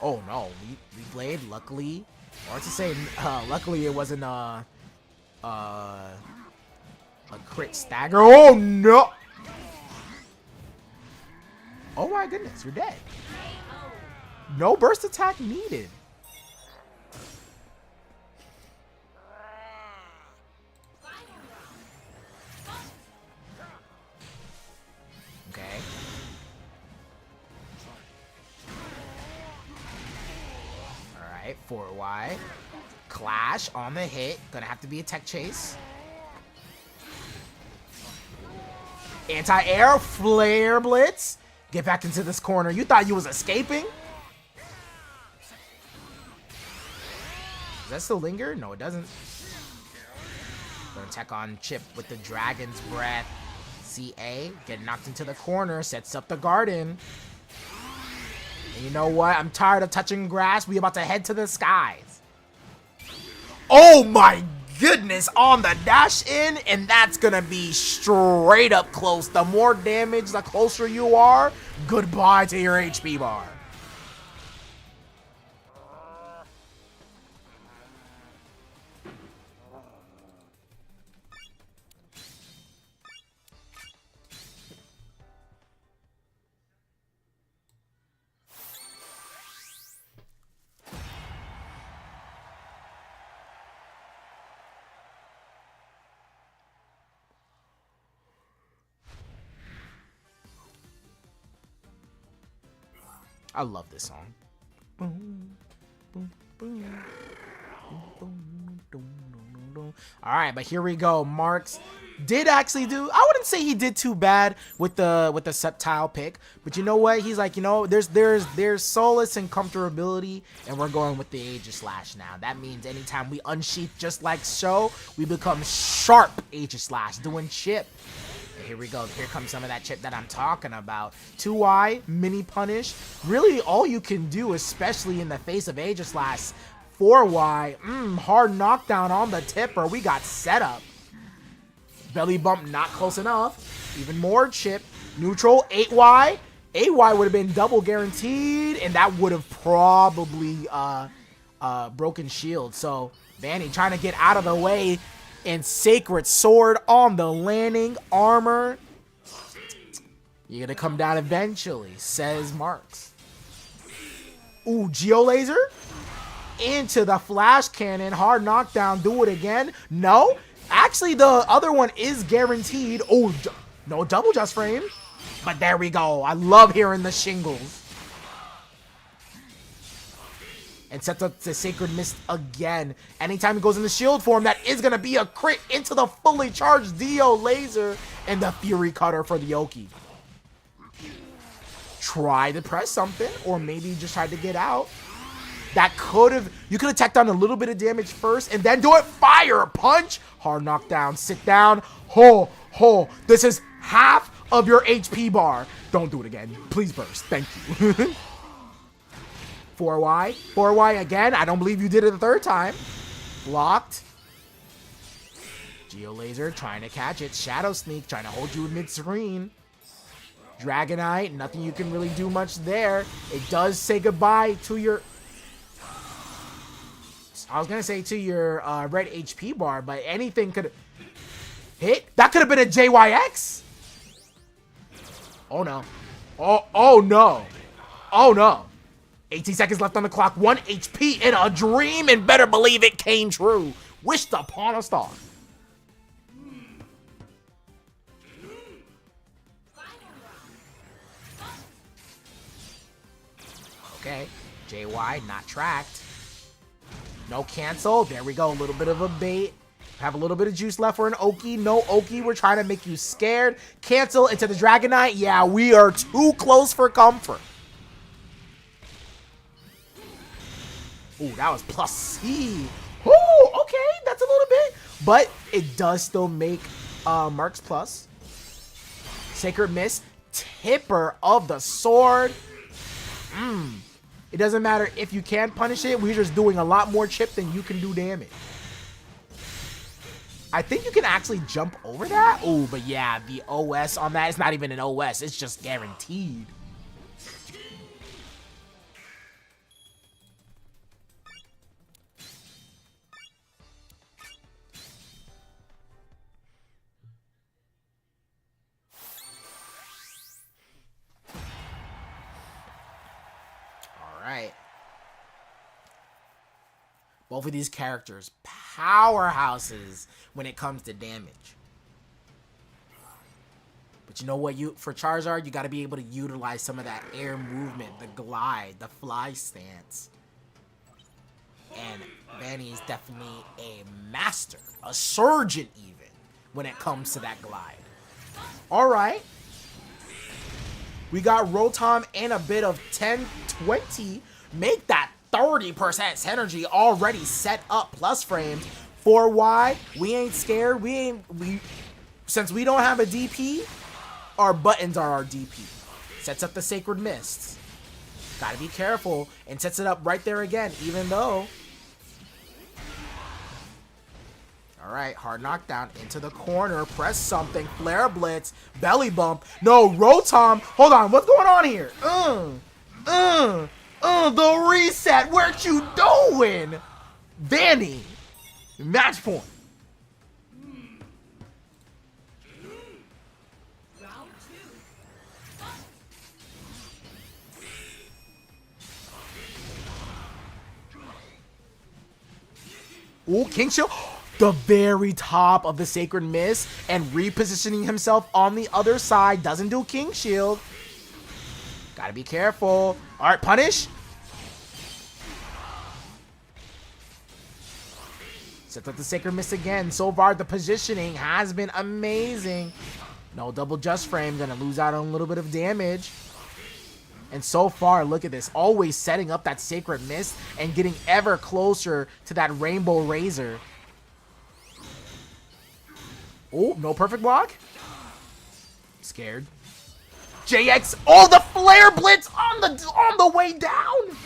Speaker 1: Oh no, we Blade, luckily. Or to say, luckily it wasn't a crit stagger. Oh no! Oh my goodness, you're dead. No burst attack needed. Okay. Alright, 4Y. Clash on the hit. Gonna have to be a tech chase. Anti-air, Flare Blitz. Get back into this corner. You thought you was escaping? Does that still linger? No, it doesn't. Gonna attack on Chip with the Dragon's Breath. CA, get knocked into the corner, sets up the garden. And you know what? I'm tired of touching grass. We about to head to the skies. Oh my goodness, on the dash in, and that's gonna be straight up close. The more damage, the closer you are, goodbye to your HP bar. I love this song. Boom, boom, boom, boom, boom, boom. All right, but here we go. Marks did actually do, I wouldn't say he did too bad with the Sceptile pick, but you know what? He's like, you know, there's solace and comfortability, and we're going with the Aegislash now. That means anytime we unsheath just like so, we become sharp Aegislash, doing chip. And here we go. Here comes some of that chip that I'm talking about. 2Y, mini punish. Really all you can do, especially in the face of Aegislash. 4Y, hard knockdown on the tipper. We got set up. Belly bump not close enough. Even more chip. Neutral, 8Y. 8Y would have been double guaranteed, and that would have probably broken shield. So Vanny trying to get out of the way, and Sacred Sword on the landing. Armor. You're gonna come down eventually, says Marks. Ooh, Geolaser into the flash cannon. Hard knockdown. Do it again. No. Actually, the other one is guaranteed. Oh, no double just frame. But there we go. I love hearing the shingles. And sets up the Sacred Mist again. Anytime he goes into shield form, that is going to be a crit into the fully charged Dio laser. And the Fury Cutter for the Oki. Try to press something, or maybe just tried to get out. That could have, you could have tacked on a little bit of damage first and then do it. Fire punch. Hard knockdown. Sit down. Ho. This is half of your HP bar. Don't do it again. Please burst. Thank you. 4Y. 4Y again. I don't believe you did it the third time. Blocked. Geolaser trying to catch it. Shadow Sneak trying to hold you in mid-screen. Dragonite. Nothing you can really do much there. It does say goodbye to your... I was going to say to your red HP bar, but anything could hit. That could have been a JYX. Oh, no. Oh, no. Oh, no. 18 seconds left on the clock. 1 HP in a dream, and better believe it came true. Wished upon a star. Okay. JY not tracked. No cancel. There we go. A little bit of a bait. Have a little bit of juice left for an Oki. No Oki. We're trying to make you scared. Cancel into the Dragonite. Yeah, we are too close for comfort. Ooh, that was plus C. Ooh, okay. That's a little bit. But it does still make Marks plus. Sacred Mist. Tipper of the sword. It doesn't matter if you can punish it. We're just doing a lot more chip than you can do damage. I think you can actually jump over that. Oh, but yeah, the OS on that is not even an OS. It's just guaranteed. Right. Both of these characters, powerhouses when it comes to damage. But you know what? For Charizard, you got to be able to utilize some of that air movement, the glide, the fly stance. And Vanny is definitely a master, a surgeon even, when it comes to that glide. All right. We got Rotom and a bit of 10-20. Make that 30% synergy already set up. Plus frames. 4Y. We ain't scared. Since we don't have a DP, our buttons are our DP. Sets up the Sacred Mists. Gotta be careful. And sets it up right there again. Even though... Alright, hard knockdown into the corner. Press something. Flare Blitz. Belly bump. No, Rotom. Hold on. What's going on here? The reset. What you doing? Vanny. Match point. Ooh, King Shield. The very top of the Sacred Mist and repositioning himself on the other side. Doesn't do King Shield. Gotta be careful. All right, punish. Sets up the Sacred Mist again. So far, the positioning has been amazing. No double just frame. Gonna lose out on a little bit of damage. And so far, look at this. Always setting up that Sacred Mist and getting ever closer to that Rainbow Razor. Oh, no perfect block. Scared. JX. Oh, the Flare Blitz on the way down.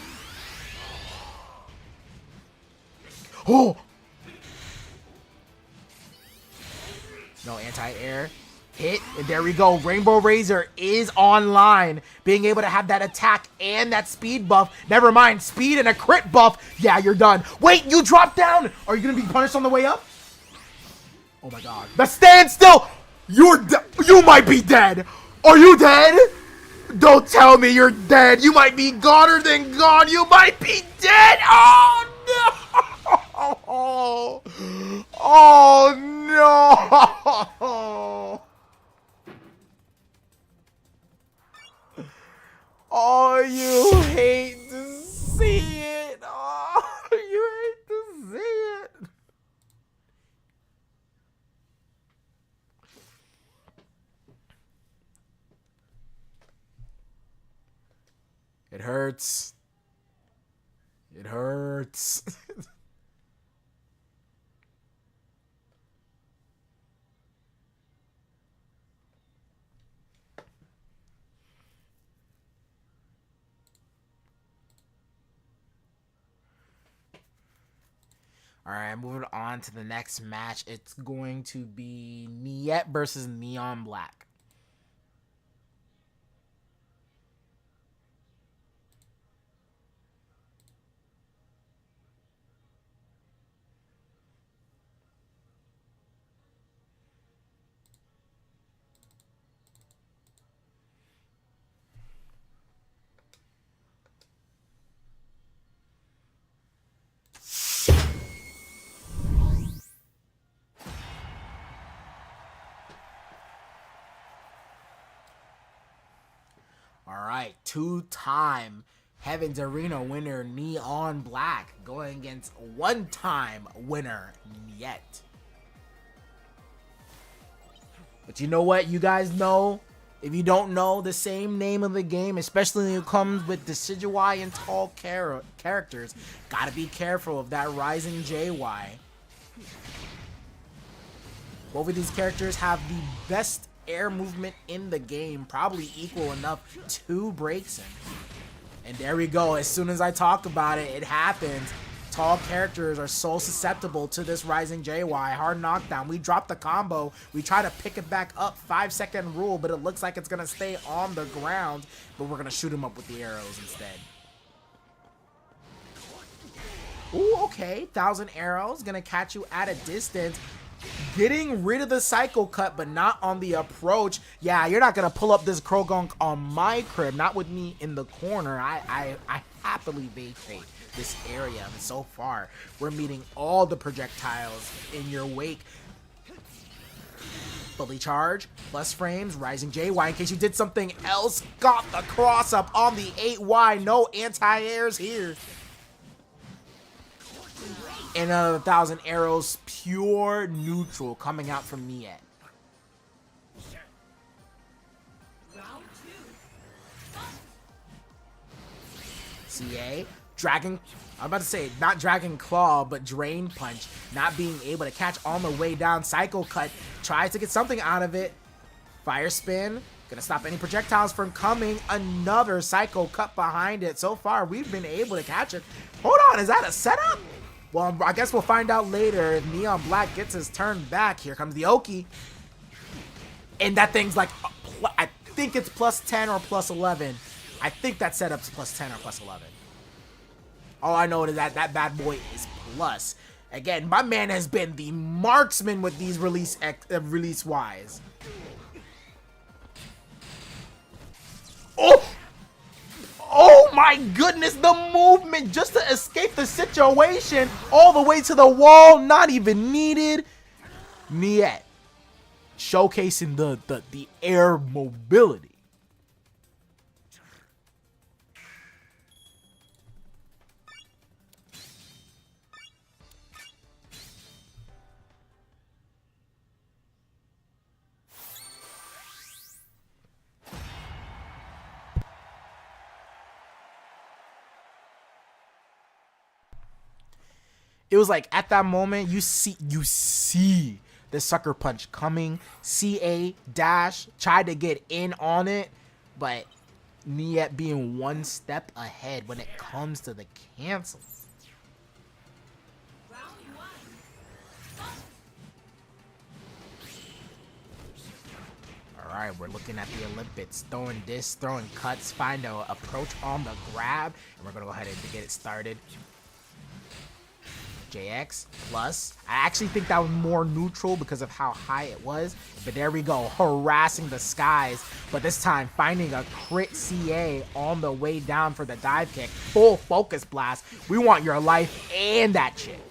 Speaker 1: Oh. No anti-air. Hit, and there we go. Rainbow Razor is online. Being able to have that attack and that speed buff. Never mind, speed and a crit buff. Yeah, you're done. Wait, you dropped down. Are you going to be punished on the way up? Oh my god. The standstill. You might be dead. Are you dead? Don't tell me you're dead. You might be goner than gone. You might be dead. Oh no. Oh no. Oh, you hate to see it. Oh, you hate to see it. It hurts. It hurts. All right, moving on to the next match. It's going to be Niet versus Neon Black. All right, two-time Heaven's Arena winner Neon Black going against one-time winner Niet. But you know what? You guys know, if you don't know the same name of the game, especially when it comes with Decidueye and tall characters, gotta be careful of that Rising JY. Both of these characters have the best air movement in the game, probably equal enough to Braixen. And there we go. As soon as I talk about it, it happens. Tall characters are so susceptible to this Rising JY. Hard knockdown. We drop the combo. We try to pick it back up. 5-second rule, but it looks like it's going to stay on the ground. But we're going to shoot him up with the arrows instead. Ooh, okay. 1,000 arrows. Going to catch you at a distance. Getting rid of the Psycho Cut, but not on the approach. Yeah, you're not going to pull up this Croagunk on my crib. Not with me in the corner. I happily vacate this area. And so far, we're meeting all the projectiles in your wake. Fully charge, plus frames, Rising JY in case you did something else. Got the cross up on the 8Y. No anti-airs here. And another 1,000 arrows, pure neutral coming out from Niet. CA, Dragon, I'm about to say, not Dragon Claw, but Drain Punch. Not being able to catch on the way down. Psycho Cut, tries to get something out of it. Fire Spin, gonna stop any projectiles from coming. Another Psycho Cut behind it. So far, we've been able to catch it. Hold on, is that a setup? Well, I guess we'll find out later if Neon Black gets his turn back. Here comes the Oki. And that thing's like, I think it's plus 10 or plus 11. I think that setup's plus 10 or plus 11. All I know is that that bad boy is plus. Again, my man has been the marksman with these release-wise. Oh! Oh my goodness, the movement just to escape the situation all the way to the wall, not even needed. Niet showcasing the air mobility. It was like at that moment you see the sucker punch coming. CA dash tried to get in on it, but Niet being one step ahead when it comes to the cancels. All right, we're looking at the Olympics, throwing discs, throwing cuts, find a approach on the grab, and we're gonna go ahead and get it started. JX plus. I actually think that was more neutral because of how high it was, but there we go, harassing the skies, but this time finding a crit CA on the way down for the dive kick. Full focus blast. We want your life and that shit.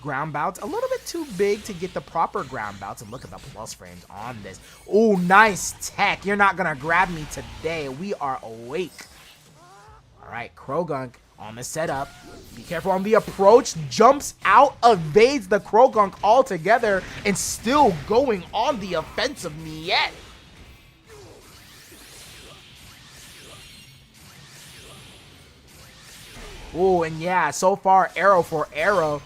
Speaker 1: Ground bounce, a little bit too big to get the proper ground bounce, and look at the plus frames on this. Oh, nice tech. You're not gonna grab me today. We are awake. All right, Croagunk on the setup. Be careful on the approach. Jumps out, evades the Croagunk altogether, and still going on the offensive. Niet. Oh, and yeah, so far arrow for arrow.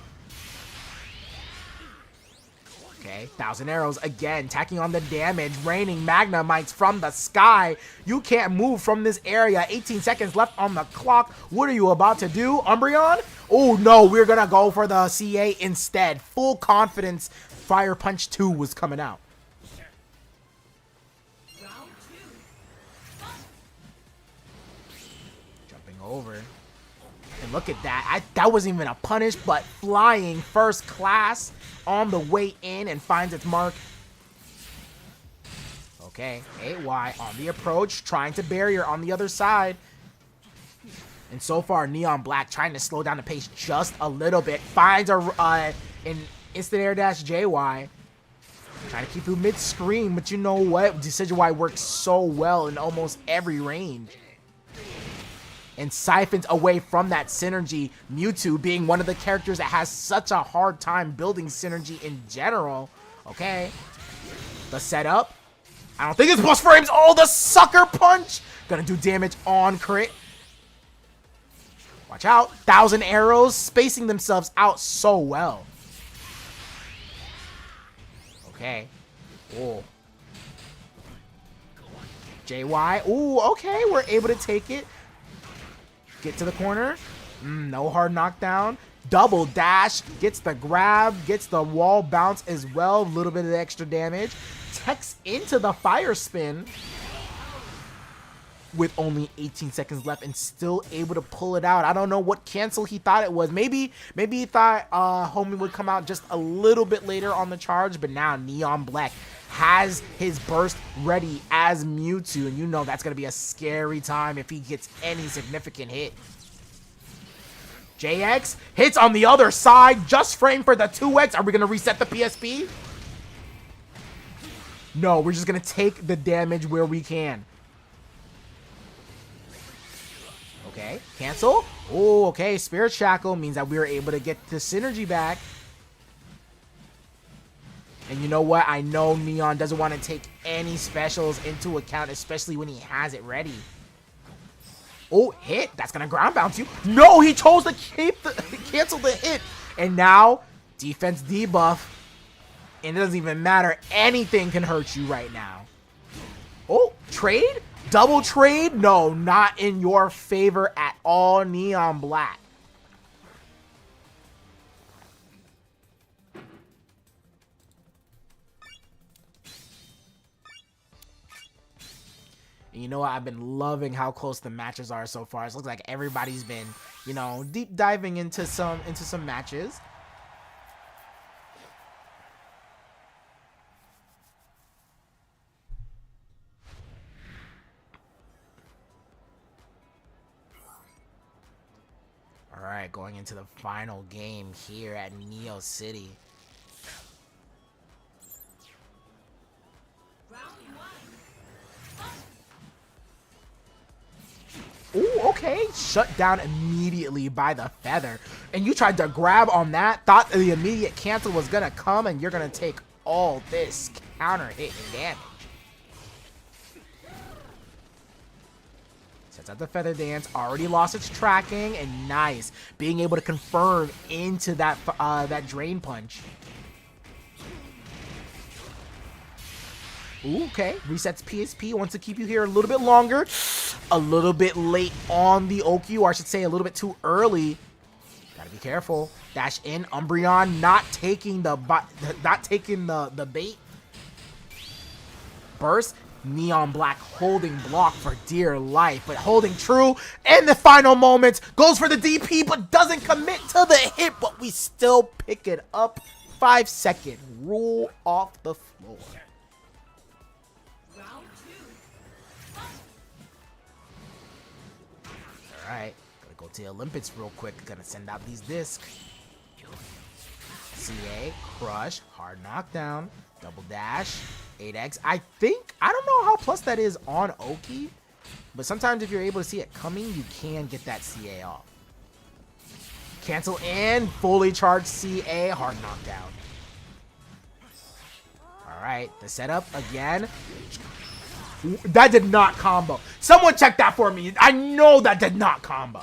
Speaker 1: Okay, 1,000 arrows again, tacking on the damage, raining Magnemites from the sky. You can't move from this area. 18 seconds left on the clock. What are you about to do, Umbreon? Oh no, we're gonna go for the CA instead. Full confidence, Fire Punch 2 was coming out. Jumping over. And look at that. That wasn't even a punish, but flying first class on the way in and finds its mark. Okay, AY on the approach, trying to barrier on the other side. And so far, Neon Black trying to slow down the pace just a little bit. Finds an instant air dash JY. Trying to keep through mid-screen, but you know what? Decision Y works so well in almost every range. And siphons away from that synergy. Mewtwo being one of the characters that has such a hard time building synergy in general. Okay. The setup. I don't think it's plus frames. Oh, the sucker punch. Gonna do damage on crit. Watch out. 1,000 arrows spacing themselves out so well. Okay. Oh. JY. Ooh, okay. We're able to take it. Get to the corner. No hard knockdown. Double dash. Gets the grab. Gets the wall bounce as well. A little bit of extra damage. Techs into the fire spin. With only 18 seconds left and still able to pull it out. I don't know what cancel he thought it was. Maybe he thought Homie would come out just a little bit later on the charge. But now Neon Black has his burst ready as Mewtwo, and you know that's going to be a scary time if he gets any significant hit. JX hits on the other side, just frame for the 2X. Are we going to reset the PSP? No, we're just going to take the damage where we can. Okay, cancel. Oh, okay, Spirit Shackle means that we were able to get the synergy back. And you know what? I know Neon doesn't want to take any specials into account, especially when he has it ready. Oh, hit. That's going to ground bounce you. No, he chose to cancel the hit. And now, defense debuff. And it doesn't even matter. Anything can hurt you right now. Oh, trade? Double trade? No, not in your favor at all, Neon Black. And you know what? I've been loving how close the matches are so far. It looks like everybody's been, you know, deep diving into some matches. All right, going into the final game here at Neo City. Ooh, okay. Shut down immediately by the feather. And you tried to grab on that. Thought the immediate cancel was going to come. And you're going to take all this counter hit and damage. Sets up the Feather Dance. Already lost its tracking. And nice. Being able to confirm into that, that Drain Punch. Ooh, okay. Resets PSP. Wants to keep you here a little bit longer. A little bit late on the Oki, or I should say a little bit too early. Gotta be careful. Dash in. Umbreon not taking the bait. Burst. Neon Black holding block for dear life, but holding true in the final moments. Goes for the DP, but doesn't commit to the hit, but we still pick it up. 5-second rule off the floor. Alright, gotta go to the Olympics real quick. Gonna send out these discs. CA, Crush, Hard Knockdown, Double Dash, 8X. I don't know how plus that is on Oki, but sometimes if you're able to see it coming, you can get that CA off. Cancel and fully charged CA, Hard Knockdown. Alright, the setup again. That did not combo. Someone check that for me. I know that did not combo.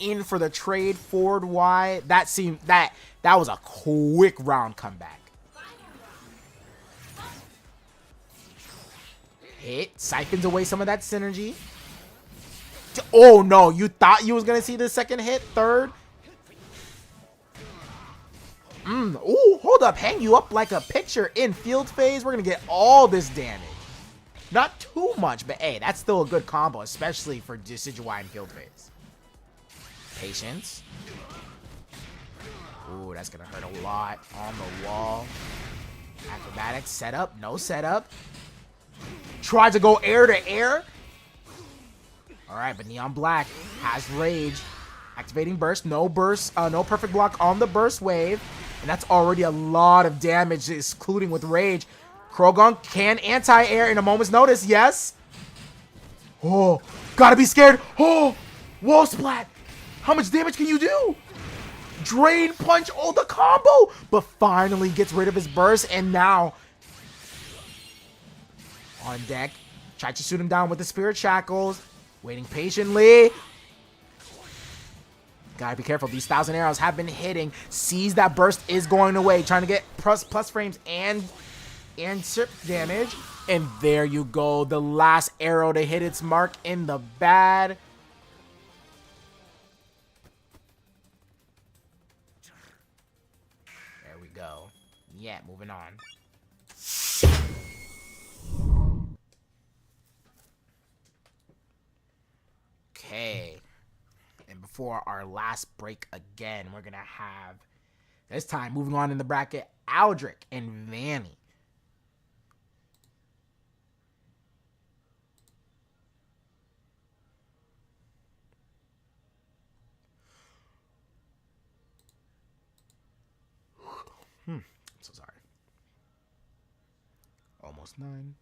Speaker 1: In for the trade forward Y. That seemed that was a quick round comeback. Hit siphons away some of that synergy. Oh no, you thought you was gonna see the second hit, third. Ooh, hold up, hang you up like a picture in field phase. We're gonna get all this damage. Not too much, but hey, that's still a good combo, especially for Decidueye in field phase. Patience. Ooh, that's gonna hurt a lot on the wall. Acrobatics, setup, no setup. Tried to go air to air. Alright, but Neon Black has Rage. Activating Burst, no perfect block on the Burst Wave. And that's already a lot of damage, including with Rage. Croagunk can anti-air in a moment's notice, yes. Oh, gotta be scared. Oh, Wall Splat. How much damage can you do? Drain Punch, oh, the combo. But finally gets rid of his burst, and now on deck. Tried to shoot him down with the Spirit Shackles. Waiting patiently. Gotta be careful. These 1,000 arrows have been hitting. Sees that burst is going away. Trying to get plus frames and chip damage. And there you go. The last arrow to hit its mark in the bad. There we go. Yeah, moving on. Okay. And before our last break again, we're going to have, this time, moving on in the bracket, Aldrich and Vanny. I'm so sorry. Almost 9.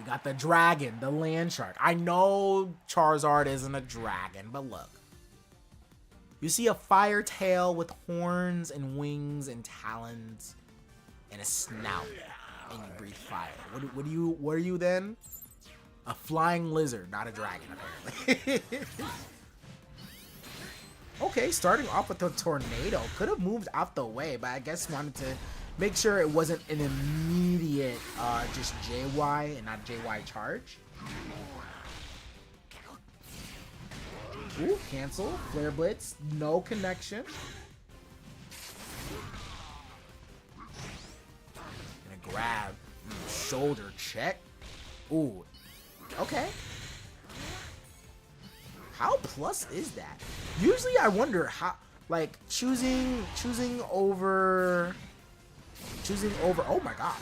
Speaker 1: Got the dragon, the land shark. I know Charizard isn't a dragon, but look. You see a fire tail with horns and wings and talons and a snout, and you breathe fire. What are you then? A flying lizard, not a dragon, apparently. Okay, starting off with a tornado. Could have moved out the way, but I guess wanted to make sure it wasn't an immediate just JY and not JY charge. Ooh, cancel. Flare Blitz. No connection. Gonna grab. Shoulder check. Ooh. Okay. How plus is that? Usually I wonder how, like, choosing over, oh my gosh.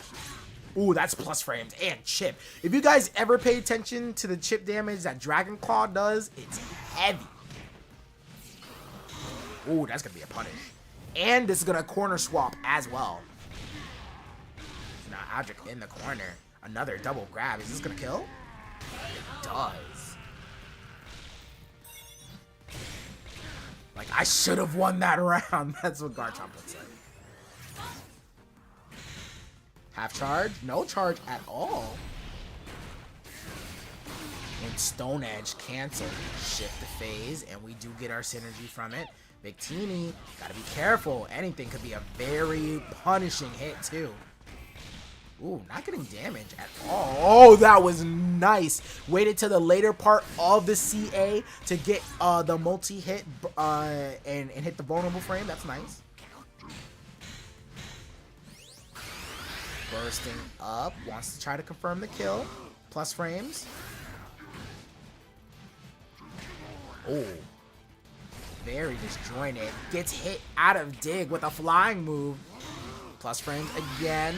Speaker 1: Ooh, that's plus frames and chip. If you guys ever pay attention to the chip damage that Dragon Claw does, it's heavy. Ooh, that's gonna be a punish. And this is gonna corner swap as well. So now Aldrich in the corner. Another double grab. Is this gonna kill? It does. Like, I should have won that round. That's what Garchomp would say. Half charge? No charge at all. And Stone Edge cancel. Shift the phase, and we do get our synergy from it. Victini, gotta be careful. Anything could be a very punishing hit, too. Ooh, not getting damage at all. Oh, that was nice. Waited to the later part of the CA to get the multi-hit and hit the vulnerable frame. That's nice. Bursting up. Wants to try to confirm the kill. Plus frames. Oh. Very disjointed. Gets hit out of dig with a flying move. Plus frames again.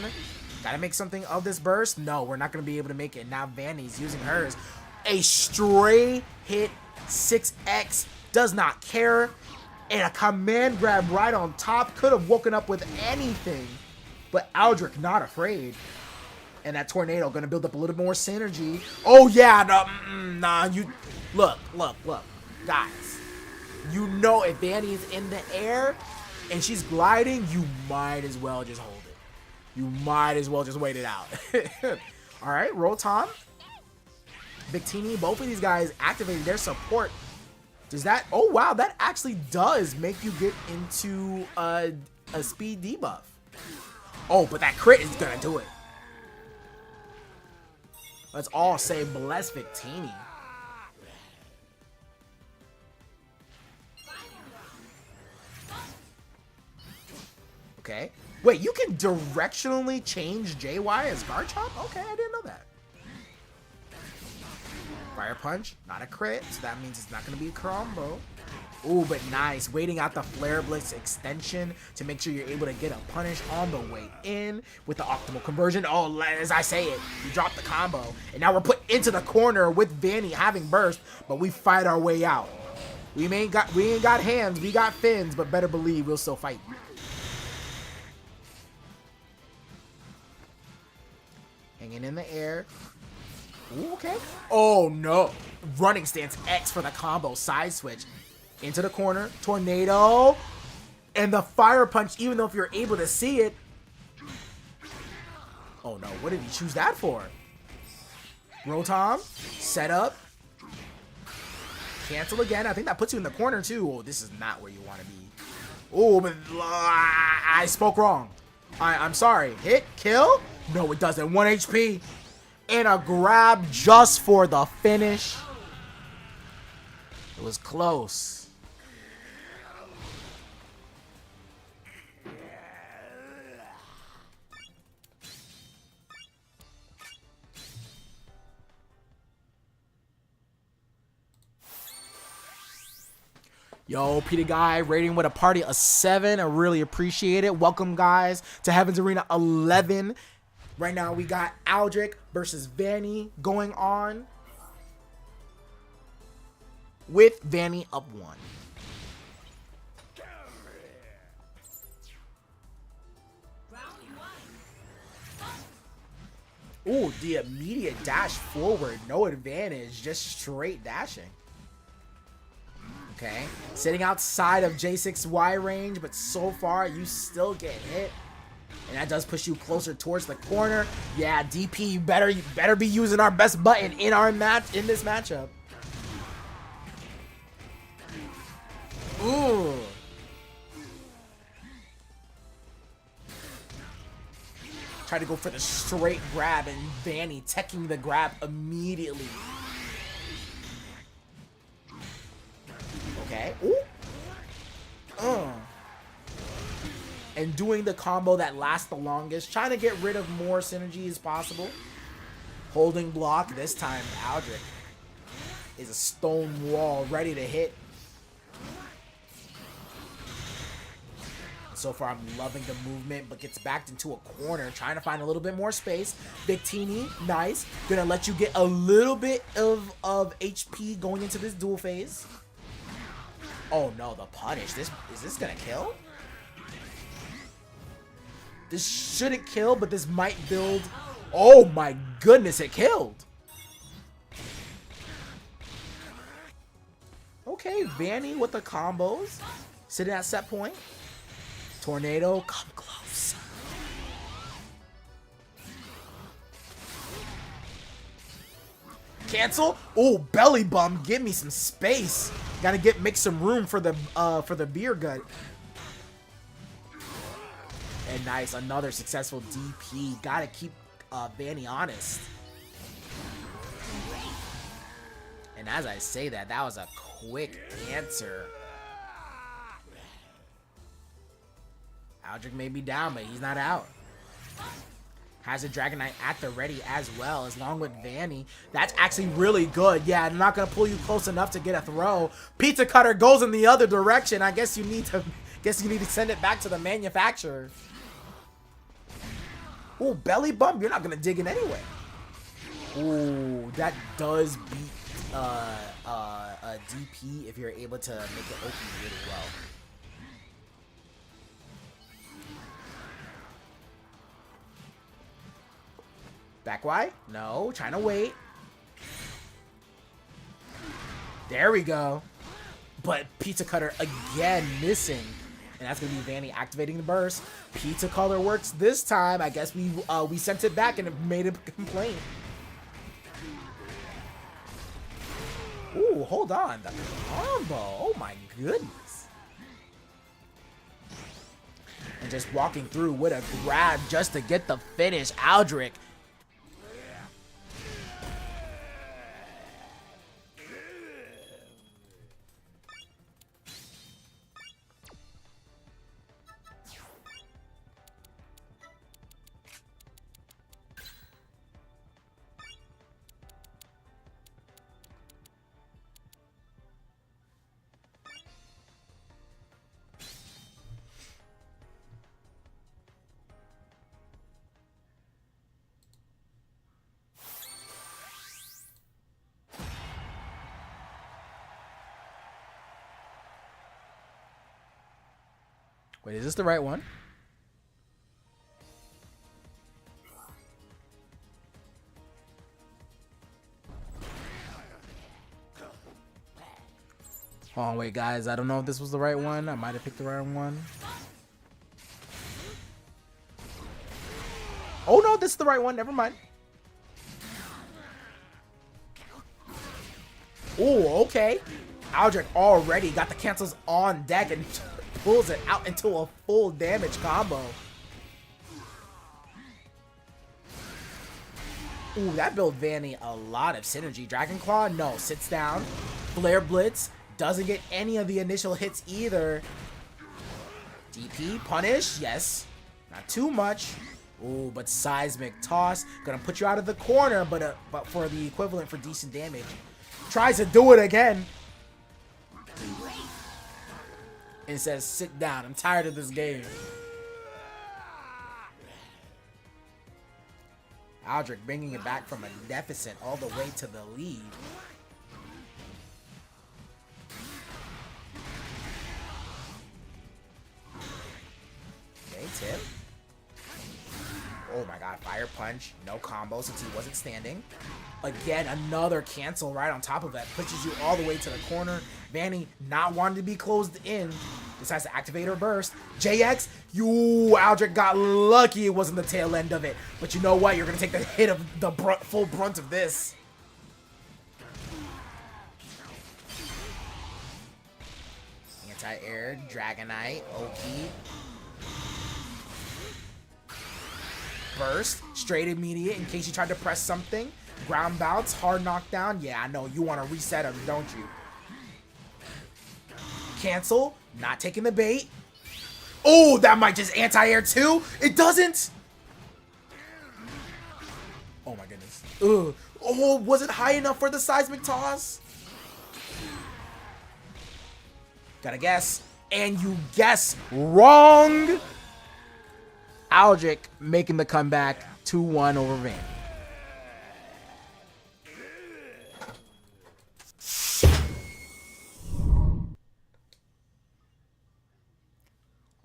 Speaker 1: Gotta make something of this burst. No, we're not gonna be able to make it. Now Vanny's using hers. A stray hit 6x. Does not care. And a command grab right on top. Could have woken up with anything. But Aldrich not afraid. And that tornado gonna build up a little more synergy. Oh yeah, nah, you look. Guys. You know if Vanny's in the air and she's gliding, you might as well just hold it. You might as well just wait it out. Alright, Rotom. Victini, both of these guys activated their support. Does that... Oh, wow, that actually does make you get into a speed debuff. Oh, but that crit is gonna do it. Let's all say bless Victini. Okay. Wait, you can directionally change JY as Garchomp? Okay, I didn't know that. Fire Punch, not a crit, so that means it's not going to be a combo. Ooh, but nice. Waiting out the Flare Blitz extension to make sure you're able to get a punish on the way in with the optimal conversion. Oh, as I say it, you dropped the combo. And now we're put into the corner with Vanny having burst, but we fight our way out. We ain't got hands, we got fins, but better believe we'll still fight. Hanging in the air. Ooh, okay. Oh, no. Running stance X for the combo. Side switch. Into the corner. Tornado. And the Fire Punch, even though if you're able to see it. Oh, no. What did he choose that for? Rotom. Set up. Cancel again. I think that puts you in the corner, too. Oh, this is not where you want to be. Oh, but I spoke wrong. I'm sorry. Hit. Kill. No, it doesn't. 1 HP. And a grab just for the finish. It was close. Yo, Peter Guy rating with a party of 7. I really appreciate it. Welcome, guys, to Heaven's Arena 11. Right now, we got Aldrich versus Vanny going on with Vanny up 1. Ooh, the immediate dash forward. No advantage, just straight dashing. Okay, sitting outside of J6Y range, but so far you still get hit. And that does push you closer towards the corner. Yeah, DP, you better be using our best button in this matchup. Ooh. Try to go for the straight grab, and Vanny teching the grab immediately. Okay. Ooh. And doing the combo that lasts the longest. Trying to get rid of more synergy as possible. Holding block. This time, Aldrich is a stone wall ready to hit. So far, I'm loving the movement, but gets backed into a corner. Trying to find a little bit more space. Victini, nice. Gonna let you get a little bit of HP going into this duel phase. Oh no, the punish. Is this gonna kill? This shouldn't kill, but this might build. Oh my goodness, it killed. Okay, Vanny with the combos. Sitting at set point. Tornado, come close. Cancel. Oh, belly bump. Give me some space. Gotta make some room for the beer gut. And nice, another successful DP. Gotta keep Vanny honest. And as I say that, that was a quick answer. Aldrich may be down, but he's not out. Has a Dragon Knight at the ready as well, along with Vanny. That's actually really good. Yeah, I'm not gonna pull you close enough to get a throw. Pizza Cutter goes in the other direction. I guess you need to send it back to the manufacturer. Ooh, belly bump. You're not gonna dig in anyway. Ooh, that does beat a DP if you're able to make it open really well. Back Y? No, trying to wait. There we go. But Pizza Cutter again missing. And that's going to be Vanny activating the burst. Pizza Cutter works this time. I guess we sent it back and it made a complaint. Ooh, hold on. The combo. Oh my goodness. And just walking through with a grab just to get the finish. Aldrich. Wait, is this the right one? Oh, wait, guys. I don't know if this was the right one. I might have picked the wrong one. Oh, no, this is the right one. Never mind. Oh, okay. Aldrich already got the cancels on deck and pulls it out into a full damage combo. Ooh, that built Vanny a lot of synergy. Dragon Claw, no, sits down. Flare Blitz, doesn't get any of the initial hits either. DP, punish, yes. Not too much. Ooh, but Seismic Toss, gonna put you out of the corner, but for the equivalent for decent damage. Tries to do it again. And says, sit down. I'm tired of this game. Aldrich bringing it back from a deficit all the way to the lead. Okay, tip. Oh my god, Fire Punch. No combo since he wasn't standing. Again, another cancel right on top of that. Pushes you all the way to the corner. Vanny, not wanting to be closed in, decides to activate her burst. JX, Aldrich got lucky it wasn't the tail end of it. But you know what? You're going to take the hit of the full brunt of this. Anti-air, Dragonite, Oki. Burst, straight immediate in case you tried to press something. Ground bounce, hard knockdown. Yeah, I know. You want to reset him, don't you? Cancel. Not taking the bait. Oh, that might just anti-air too. It doesn't. Oh my goodness. Ugh. Oh, was it high enough for the Seismic Toss? Gotta guess. And you guess wrong. Aldrich making the comeback 2-1 over Vanny.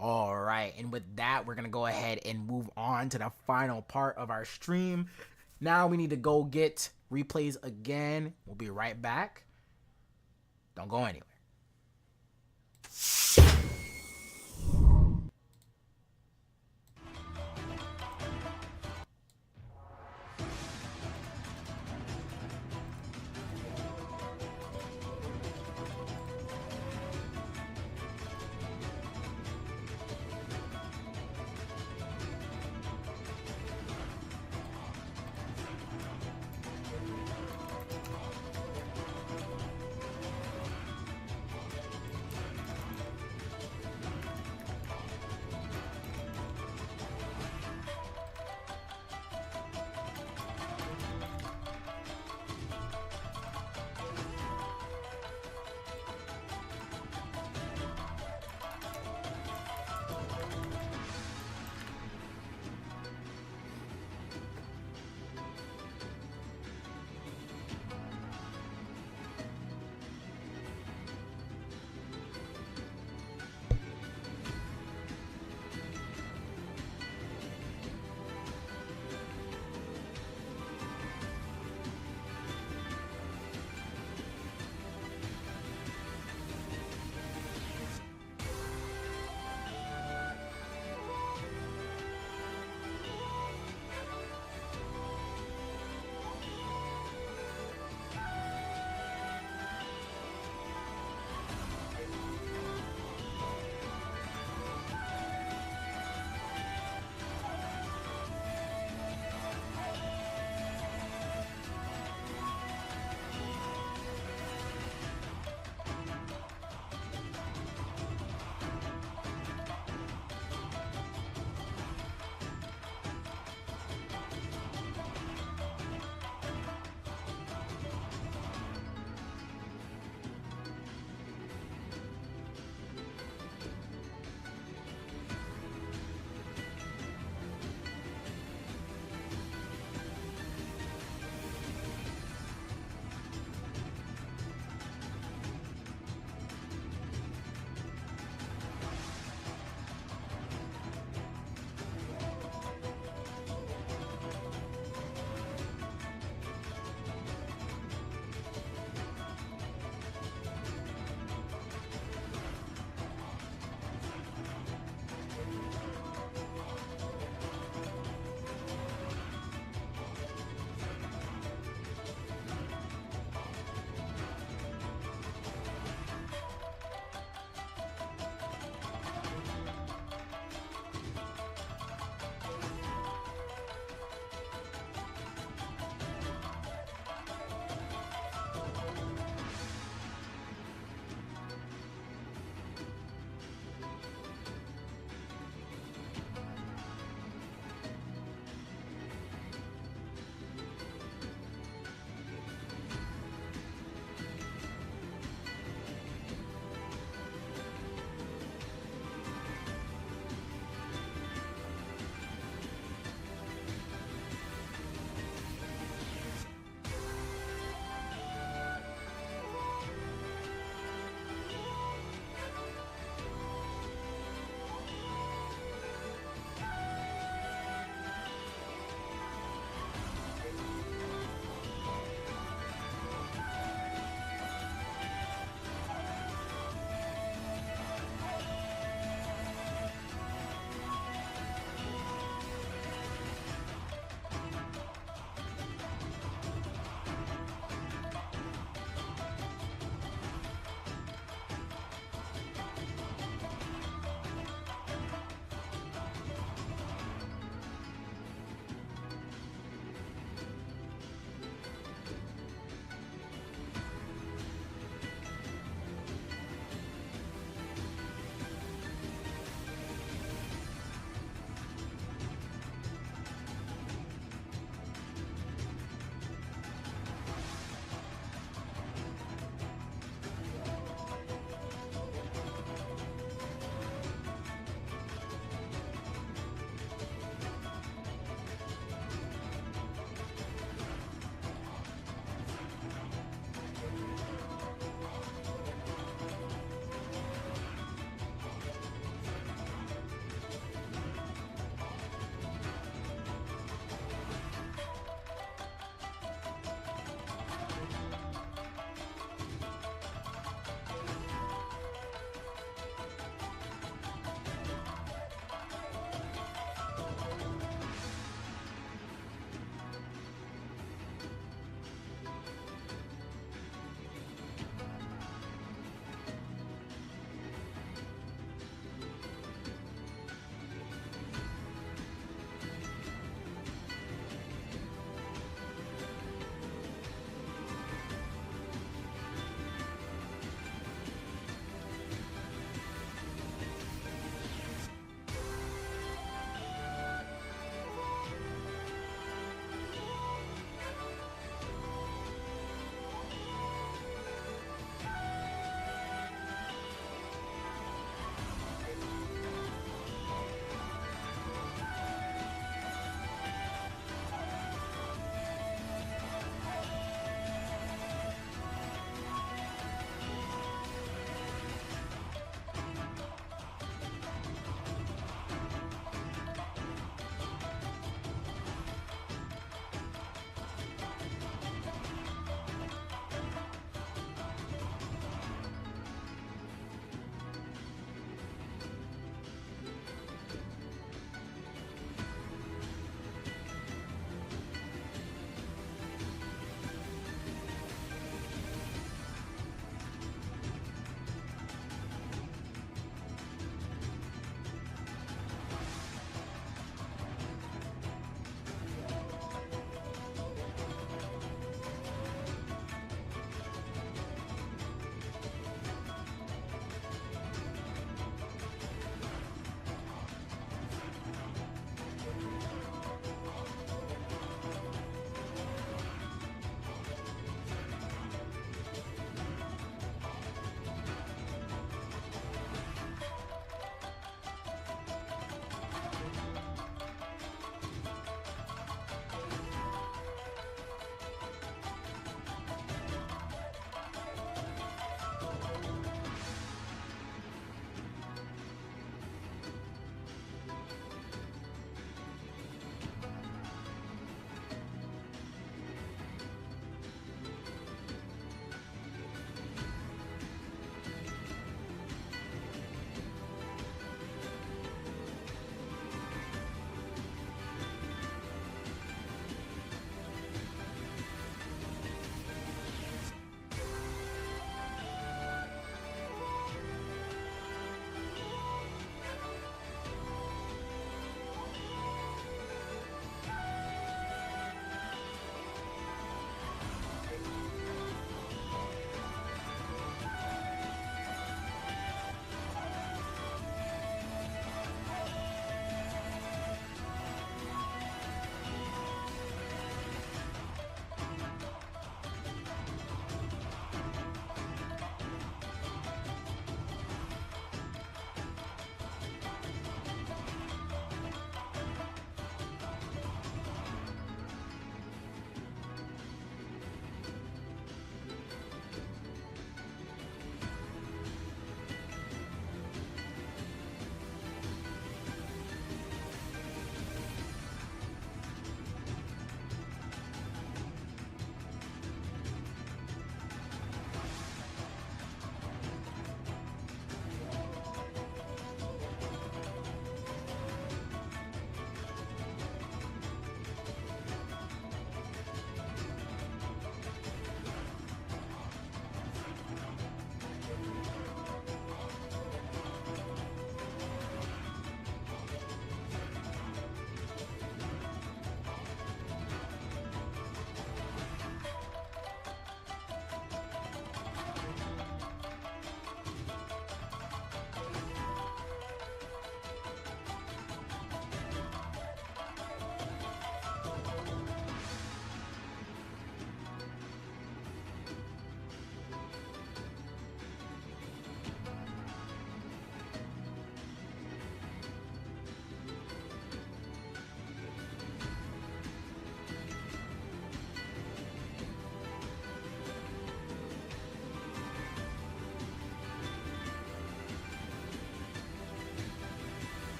Speaker 1: All right, and with with that, we're gonna go ahead and move on to the final part of our stream. Now we need to go get replays again. We'll be right back. Don't go anywhere.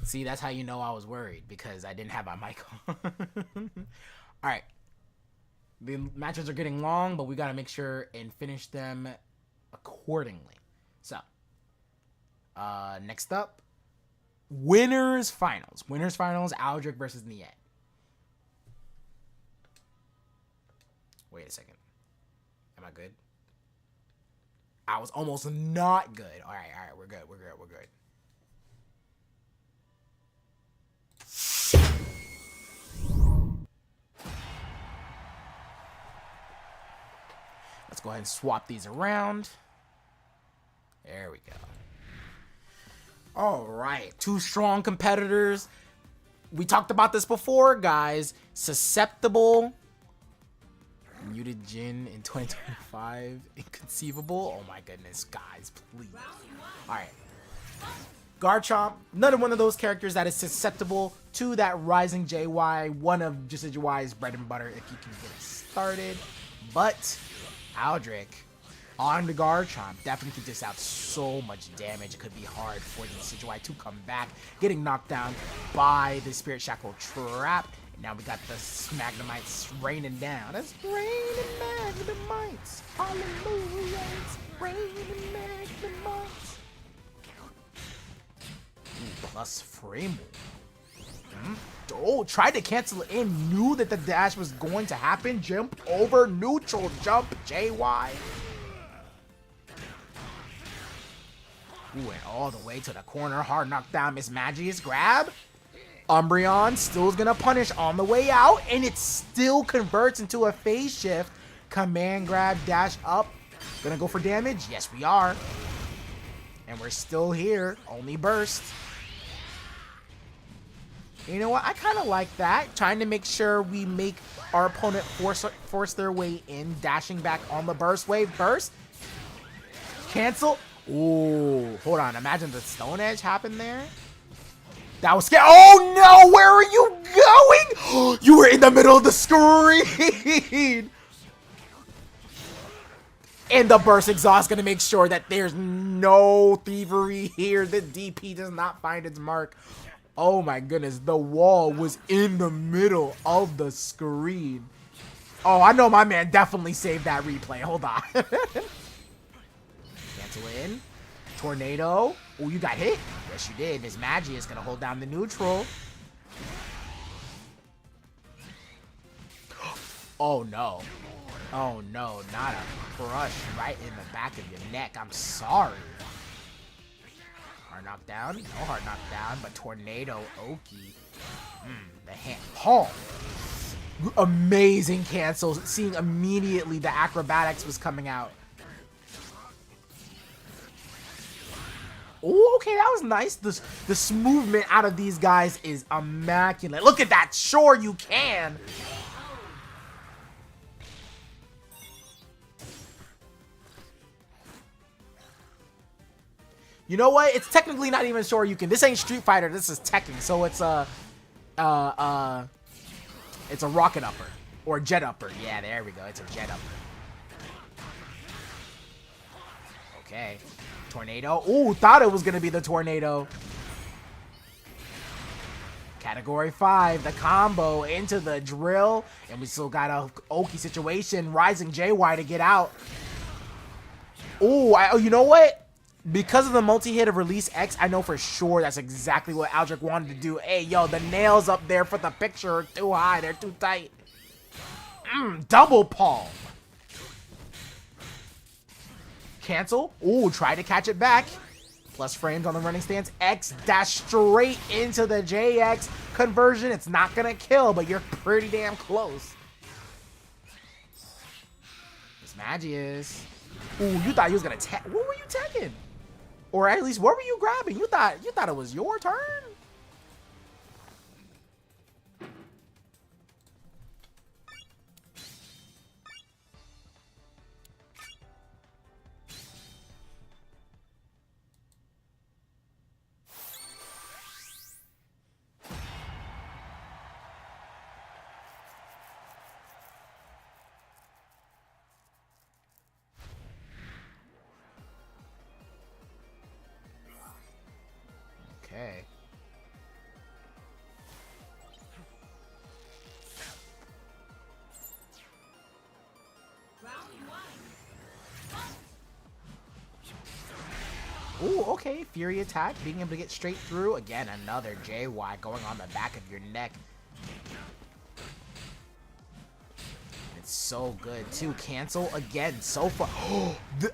Speaker 1: See, that's how you know I was worried, because I didn't have my mic on. All right. The matches are getting long, but we got to make sure and finish them accordingly. So, next up, winners finals. Winners finals, Aldrich versus Niet. Wait a second. Am I good? I was almost not good. All right, we're good. Let's go ahead and swap these around. There we go. All right, two strong competitors. We talked about this before, guys. Susceptible. Muted Jin in 2025. Inconceivable. Oh my goodness, guys, please. All right. Garchomp, another one of those characters that is susceptible to that Rising JY, one of Decidueye's bread and butter if you can get it started. But Aldrich on the Garchomp definitely could dish out so much damage. It could be hard for the Decidueye to come back, getting knocked down by the Spirit Shackle Trap. And now we got the Magnemites raining down. That's raining Magnemites. Hallelujah, it's raining Magnemites. Plus frame. Oh, tried to cancel it in. Knew that the dash was going to happen. Jump over. Neutral jump. JY. Went all the way to the corner. Hard knockdown. Mismagius grab. Umbreon still is going to punish on the way out. And it still converts into a phase shift. Command grab. Dash up. Gonna go for damage? Yes, we are. And we're still here. Only burst. You know what? I kind of like that. Trying to make sure we make our opponent force their way in. Dashing back on the burst wave. Burst. Cancel. Ooh. Hold on. Imagine the Stone Edge happened there. That was scary. Oh, no. Where are you going? You were in the middle of the screen. And the burst exhaust going to make sure that there's no thievery here. The DP does not find its mark. Oh my goodness, the wall was in the middle of the screen. Oh, I know my man definitely saved that replay. Hold on. Cancel in. Tornado. Oh, you got hit? Yes, you did. Mismagius is going to hold down the neutral. Oh, no. Oh, no. Not a crush right in the back of your neck. I'm sorry. Hard knockdown. No hard knockdown, but Tornado Oki. The hand. Palm. Amazing cancel. Seeing immediately the acrobatics was coming out. Oh, okay, that was nice. The movement out of these guys is immaculate. Look at that. Sure, you can. You know what? It's technically not even sure you can. This ain't Street Fighter. This is Tekken. So it's a rocket upper or jet upper. Yeah, there we go. It's a jet upper. Okay. Tornado. Ooh, thought it was going to be the tornado. Category 5, the combo into the drill. And we still got a Oki situation. Rising JY to get out. Ooh, you know what? Because of the multi-hit of Release X, I know for sure that's exactly what Aldrich wanted to do. Hey, yo, the nails up there for the picture are too high. They're too tight. Double palm. Cancel. Ooh, try to catch it back. Plus frames on the running stance. X dash straight into the JX conversion. It's not going to kill, but you're pretty damn close. Mismagius. Ooh, you thought he was going to tag. What were you tagging? Or at least, what were you grabbing? You thought it was your turn? Okay. Ooh, okay. Fury attack, being able to get straight through. Again, another JY going on the back of your neck. It's so good, too. Cancel again, so far.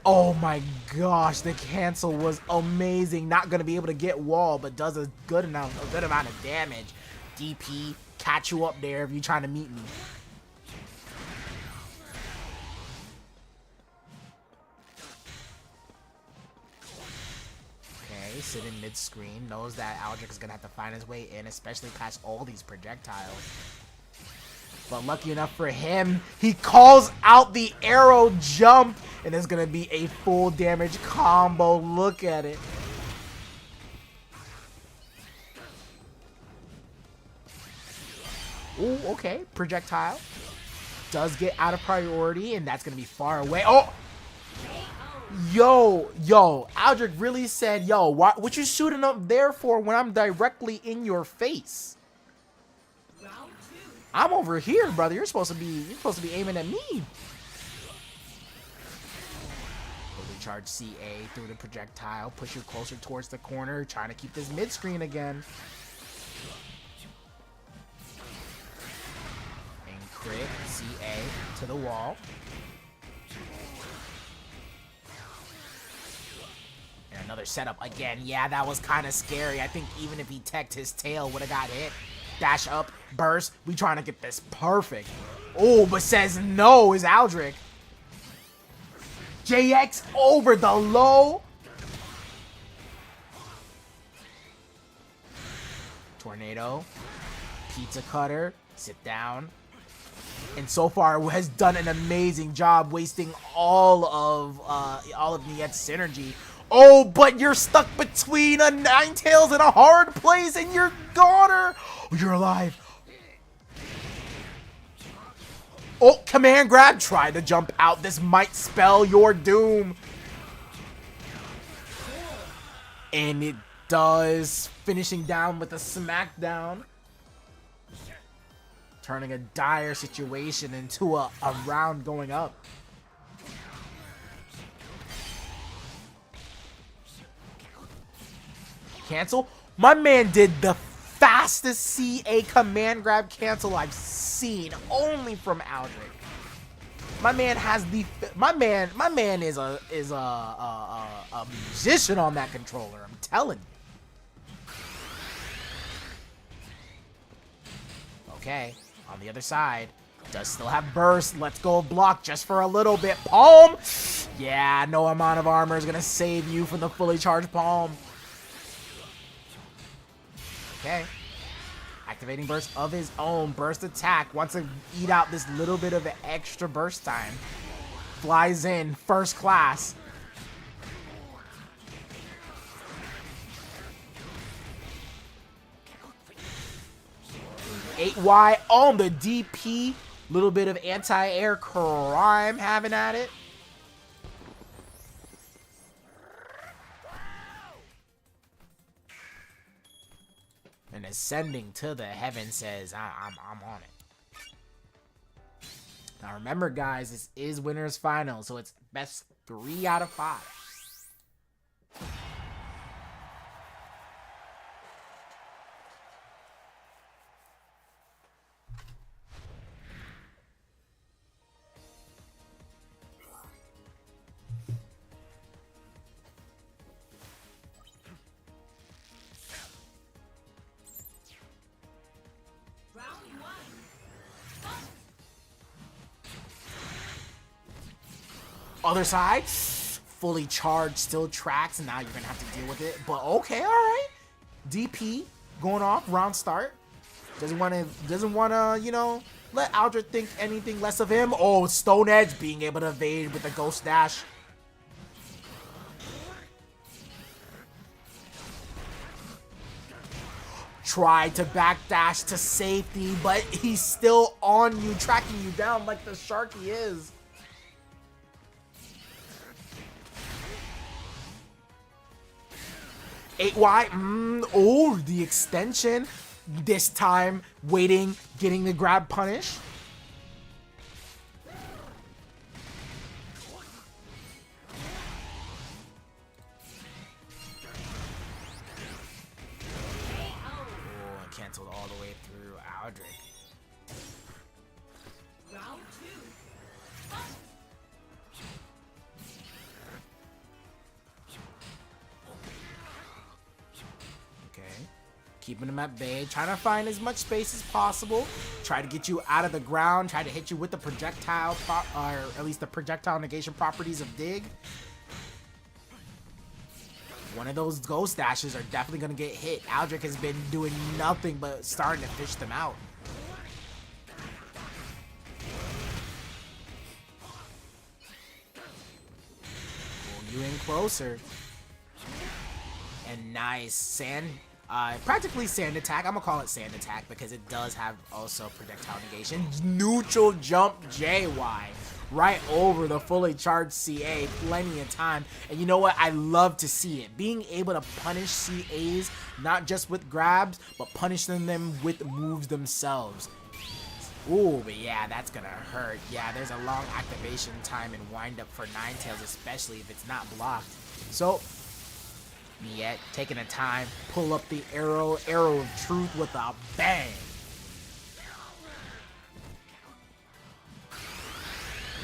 Speaker 1: Oh my gosh, the cancel was amazing. Not going to be able to get wall, but does a good amount of damage. DP, catch you up there if you're trying to meet me. Sitting mid-screen, knows that Aldrich is going to have to find his way in, especially past all these projectiles. But lucky enough for him, he calls out the arrow jump, and it's going to be a full damage combo. Look at it. Ooh, okay. Projectile does get out of priority, and that's going to be far away. Oh! Yo, Aldrich really said, yo, what you shooting up there for when I'm directly in your face? I'm over here, brother. You're supposed to be aiming at me. Fully charge CA through the projectile, push you closer towards the corner, trying to keep this mid screen again. And crit CA to the wall. Another setup again. Yeah, that was kind of scary. I think even if he teched, his tail would have got hit. Dash up, burst. We trying to get this perfect. Oh, but says no is Aldrich. JX over the low. Tornado. Pizza cutter. Sit down. And so far has done an amazing job wasting all of Niette's synergy. Oh, but you're stuck between a Ninetales and a hard place, and you're goner. Oh, you're alive. Oh, command grab. Try to jump out. This might spell your doom. And it does. Finishing down with a smackdown. Turning a dire situation into a round going up. Cancel. My man did the fastest CA command grab cancel I've seen, only from Aldrich. My man has the my man is a musician on that controller. I'm telling you. Okay, on the other side, does still have burst. Let's go block just for a little bit. Palm. Yeah, no amount of armor is gonna save you from the fully charged palm. Okay. Activating burst of his own. Burst attack. Wants to eat out this little bit of extra burst time. Flies in. First class. $8Y on the DP. Little bit of anti-air crime having at it. And ascending to the heaven says, I'm on it. Now remember, guys, this is winners final, so it's best 3 out of 5. Other side, fully charged, still tracks, and now you're gonna have to deal with it. But okay, all right. DP going off, round start. Doesn't wanna, you know, let Aldrich think anything less of him. Oh, Stone Edge being able to evade with the Ghost Dash. Tried to backdash to safety, but he's still on you, tracking you down like the shark he is. $8Y, oh, the extension. This time, waiting, getting the grab punish. all the way through Aldrich.
Speaker 2: Round 2.
Speaker 1: Okay. Keeping him at bay, trying to find as much space as possible. Try to get you out of the ground, try to hit you with the projectile, or at least the projectile negation properties of Dig. One of those ghost dashes are definitely going to get hit. Aldrich has been doing nothing but starting to fish them out. Pull you in closer. And nice sand, practically sand attack. I'm gonna call it sand attack because it does have also projectile negation. Neutral jump JY right over the fully charged CA, plenty of time. And you know what? I love to see it. Being able to punish CAs, not just with grabs, but punishing them with moves themselves. Ooh, but yeah, that's gonna hurt. Yeah, there's a long activation time and wind up for Ninetales, especially if it's not blocked. So, Niet taking the time, pull up the arrow of truth with a bang.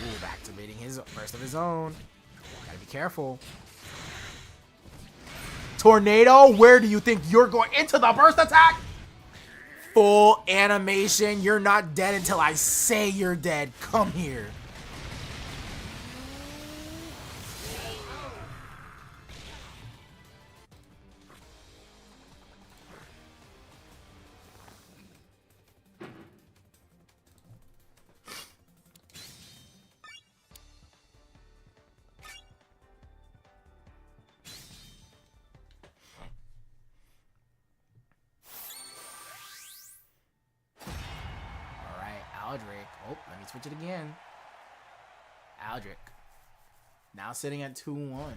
Speaker 1: Ooh, activating his burst of his own. Gotta be careful. Tornado, where do you think you're going? Into the burst attack? Full animation. You're not dead until I say you're dead. Come here. Aldrich. Oh, let me switch it again. Aldrich. Now sitting at 2-1.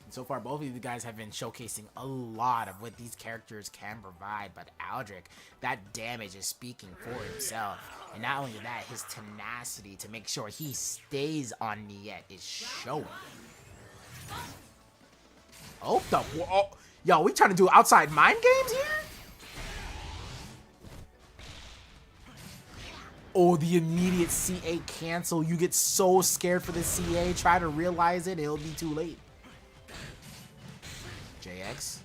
Speaker 1: And so far, both of these guys have been showcasing a lot of what these characters can provide. But Aldrich, that damage is speaking for himself. And not only that, his tenacity to make sure he stays on Niet is showing. Oh, yo, we trying to do outside mind games here? Oh, the immediate CA cancel. You get so scared for the CA. Try to realize it. It'll be too late. JX.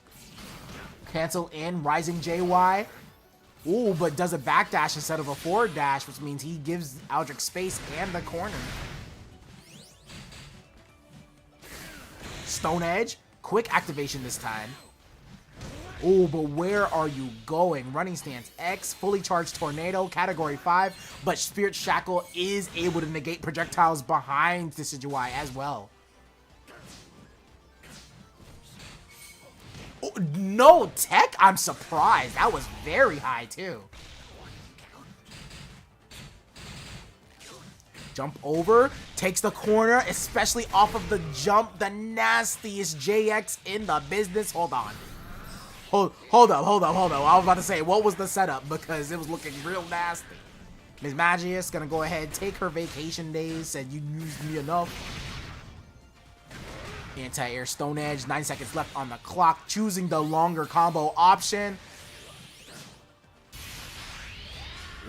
Speaker 1: Cancel in. Rising JY. Ooh, but does a backdash instead of a forward dash, which means he gives Aldrich space and the corner. Stone Edge. Quick activation this time. Oh, but where are you going? Running stance X, fully charged tornado, category 5, but Spirit Shackle is able to negate projectiles behind Decidueye as well. Oh, no tech? I'm surprised. That was very high too. Jump over, takes the corner, especially off of the jump. The nastiest JX in the business. Hold on. Hold up. I was about to say, what was the setup? Because it was looking real nasty. Miss Magius gonna go ahead, take her vacation days, said you used me enough. Anti-air Stone Edge, 9 seconds left on the clock, choosing the longer combo option.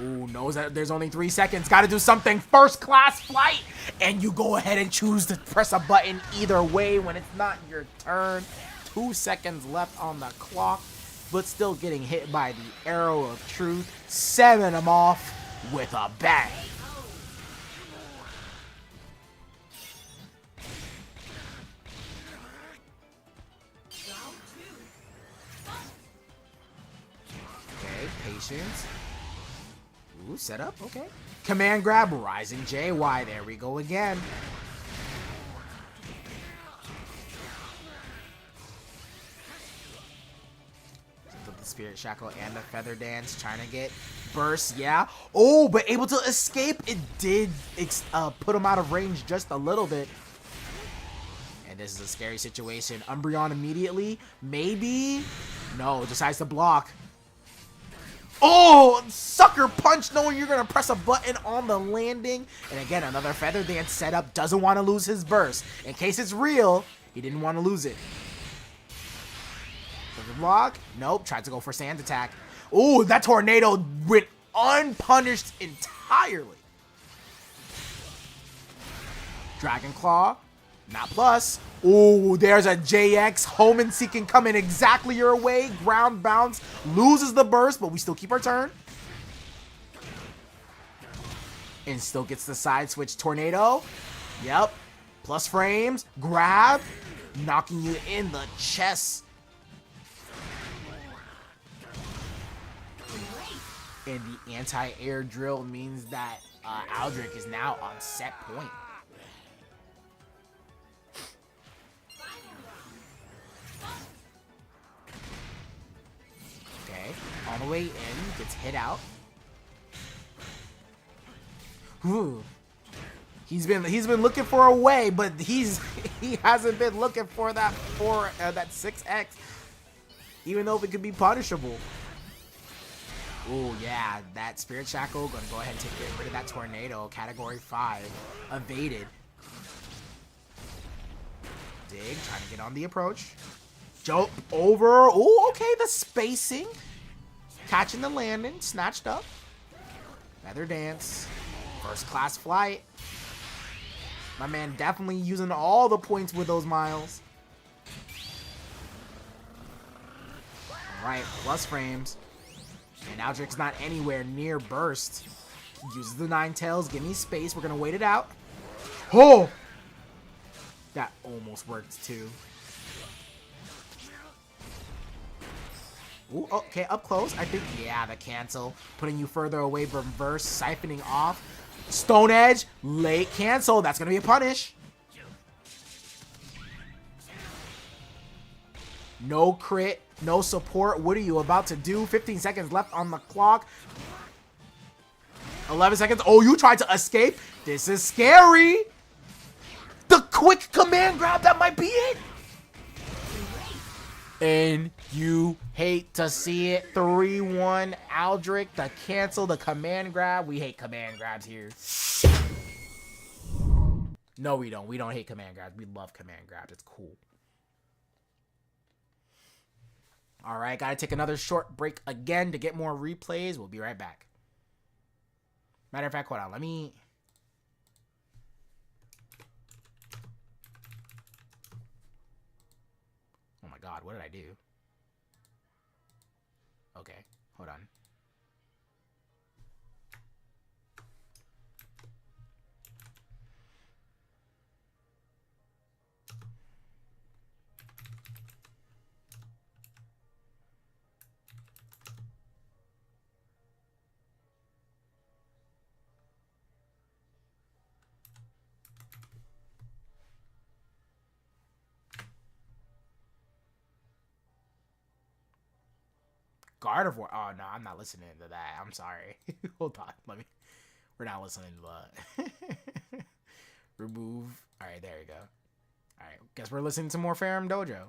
Speaker 1: Ooh, knows that there's only 3 seconds. Gotta do something. First class flight. And you go ahead and choose to press a button either way when it's not your turn. 2 seconds left on the clock, but still getting hit by the arrow of truth. 7 them off with a bang. Okay, patience. Ooh, set up, okay. Command grab, Rising JY. There we go again. The Spirit Shackle and the Feather Dance, trying to get burst, yeah. Oh, but able to escape. It did put him out of range just a little bit. And this is a scary situation. Umbreon immediately, maybe? No, decides to block. Oh, sucker punch, knowing you're going to press a button on the landing. And again, another Feather Dance setup. Doesn't want to lose his burst. In case it's real, he didn't want to lose it. Block? Nope. Tried to go for sand attack. Ooh, that tornado went unpunished entirely. Dragon Claw, not plus. Ooh, there's a JX. Home and Seeking coming exactly your way. Ground bounce, loses the burst, but we still keep our turn. And still gets the side switch tornado. Yep. Plus frames. Grab. Knocking you in the chest. And the anti-air drill means that Aldrich is now on set point. Okay. All the way in. Gets hit out. Ooh. He's been looking for a way, but he hasn't been looking for that 6x, even though it could be punishable. Ooh, yeah, that Spirit Shackle gonna go ahead and get rid of that tornado. Category 5 evaded. Dig, trying to get on the approach. Jump over. Ooh, okay, the spacing, catching the landing, snatched up. Feather Dance. First class flight. My man definitely using all the points with those miles. Alright, plus frames. And Aldrich's not anywhere near burst. Uses the Nine Tails. Give me space. We're going to wait it out. Oh! That almost worked too. Ooh, okay, up close. I think, yeah, the cancel. Putting you further away from burst. Siphoning off. Stone Edge, late cancel. That's going to be a punish. No crit, no support. What are you about to do? 15 seconds left on the clock. 11 seconds. Oh, you tried to escape. This is scary. The quick command grab, that might be it. And you hate to see it. 3-1 Aldrich, the cancel, the command grab. We hate command grabs here. No, we don't. We don't hate command grabs. We love command grabs. It's cool. All right, gotta take another short break again to get more replays. We'll be right back. Matter of fact, hold on. Let me... Oh my god, what did I do? Okay, hold on. Gardevoir. Oh no, I'm not listening to that. I'm sorry. Hold on. We're not listening to that. Remove. All right, there you go. All right, guess we're listening to more Ferrum Dojo.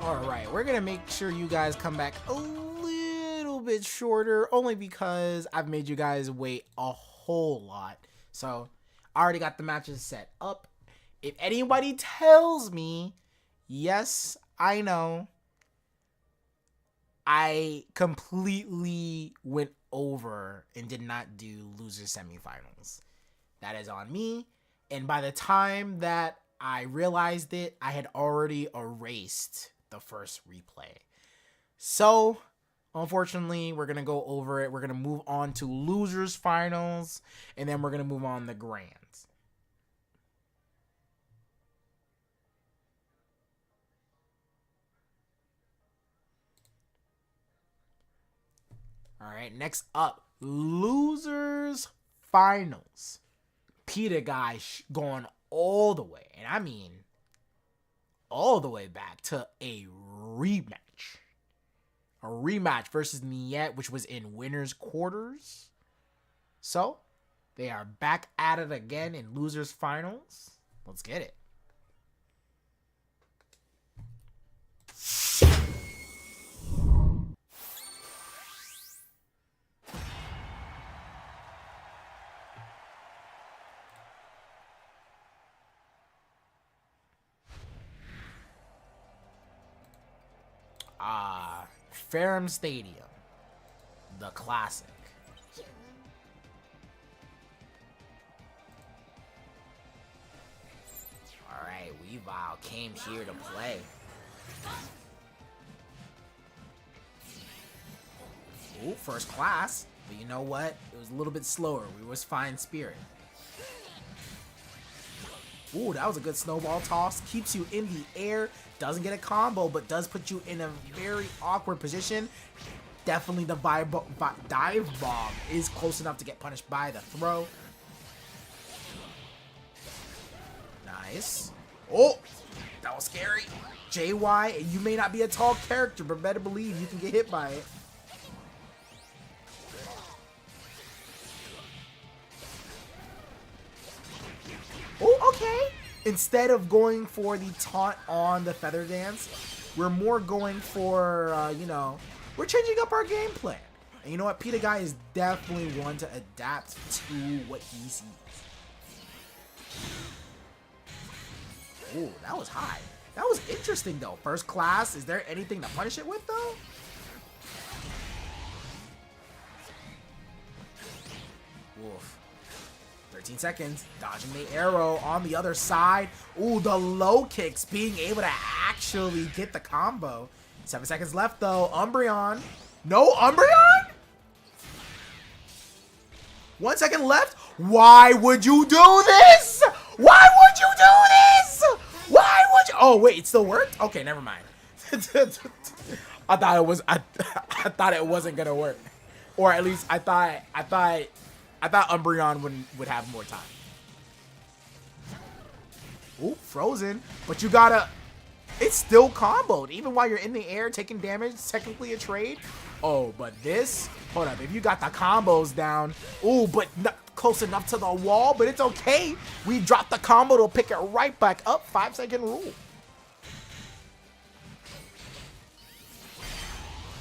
Speaker 1: Alright, we're gonna make sure you guys come back a little bit shorter, only because I've made you guys wait a whole lot. So, I already got the matches set up. If anybody tells me, yes, I know, I completely went over and did not do loser semifinals. That is on me. And by the time that I realized it, I had already erased the first replay. So, unfortunately, we're going to go over it. We're going to move on to losers finals, and then we're going to move on to grands. All right, next up, losers finals. Peter guy going all the way, and I mean all the way back to a rematch. A rematch versus Niet, which was in winners quarters. So, they are back at it again in losers finals. Let's get it. Ferrum Stadium, the classic. Alright, Weavile came here to play. Ooh, first class. But you know what? It was a little bit slower. We was fine spirit. Ooh, that was a good snowball toss. Keeps you in the air. Doesn't get a combo, but does put you in a very awkward position. Definitely the dive bomb is close enough to get punished by the throw. Nice. Oh, that was scary. JY, you may not be a tall character, but better believe you can get hit by it. Oh, okay. Instead of going for the taunt on the feather dance, we're more going for, you know, we're changing up our game plan. And you know what? Peter Guy is definitely one to adapt to what he sees. Ooh, that was high. That was interesting, though. First class, is there anything to punish it with, though? Oof. 13 seconds. Dodging the arrow on the other side. Ooh, the low kicks. Being able to actually get the combo. 7 seconds left, though. Umbreon. No Umbreon? 1 second left. Why would you do this? Why would you do this? Why would you? Oh, wait. It still worked? Okay, never mind. I thought it was. I thought it wasn't gonna work, or at least I thought Umbreon would have more time. Ooh, frozen. But you gotta... It's still comboed. Even while you're in the air taking damage, it's technically a trade. Oh, but this... Hold up. If you got the combos down... Ooh, but not close enough to the wall. But it's okay. We dropped the combo to pick it right back up. 5-second rule.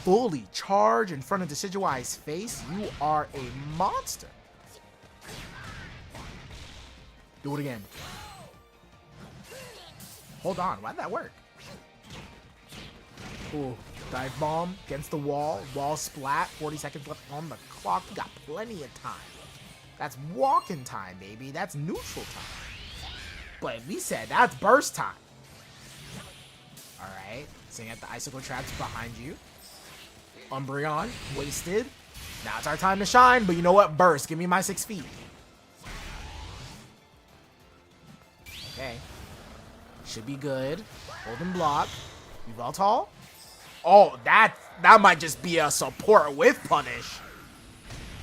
Speaker 1: Fully charge in front of Decidueye's face. You are a monster. Do it again. Hold on. Why did that work? Ooh. Dive bomb against the wall. Wall splat. 40 seconds left on the clock. You got plenty of time. That's walking time, baby. That's neutral time. But we said that's burst time. Alright. So you got the icicle traps behind you. Umbreon. Wasted. Now it's our time to shine. But you know what? Burst. Give me my 6 feet. Okay. Should be good. Hold and block. Yveltal. Oh, that might just be a support with punish.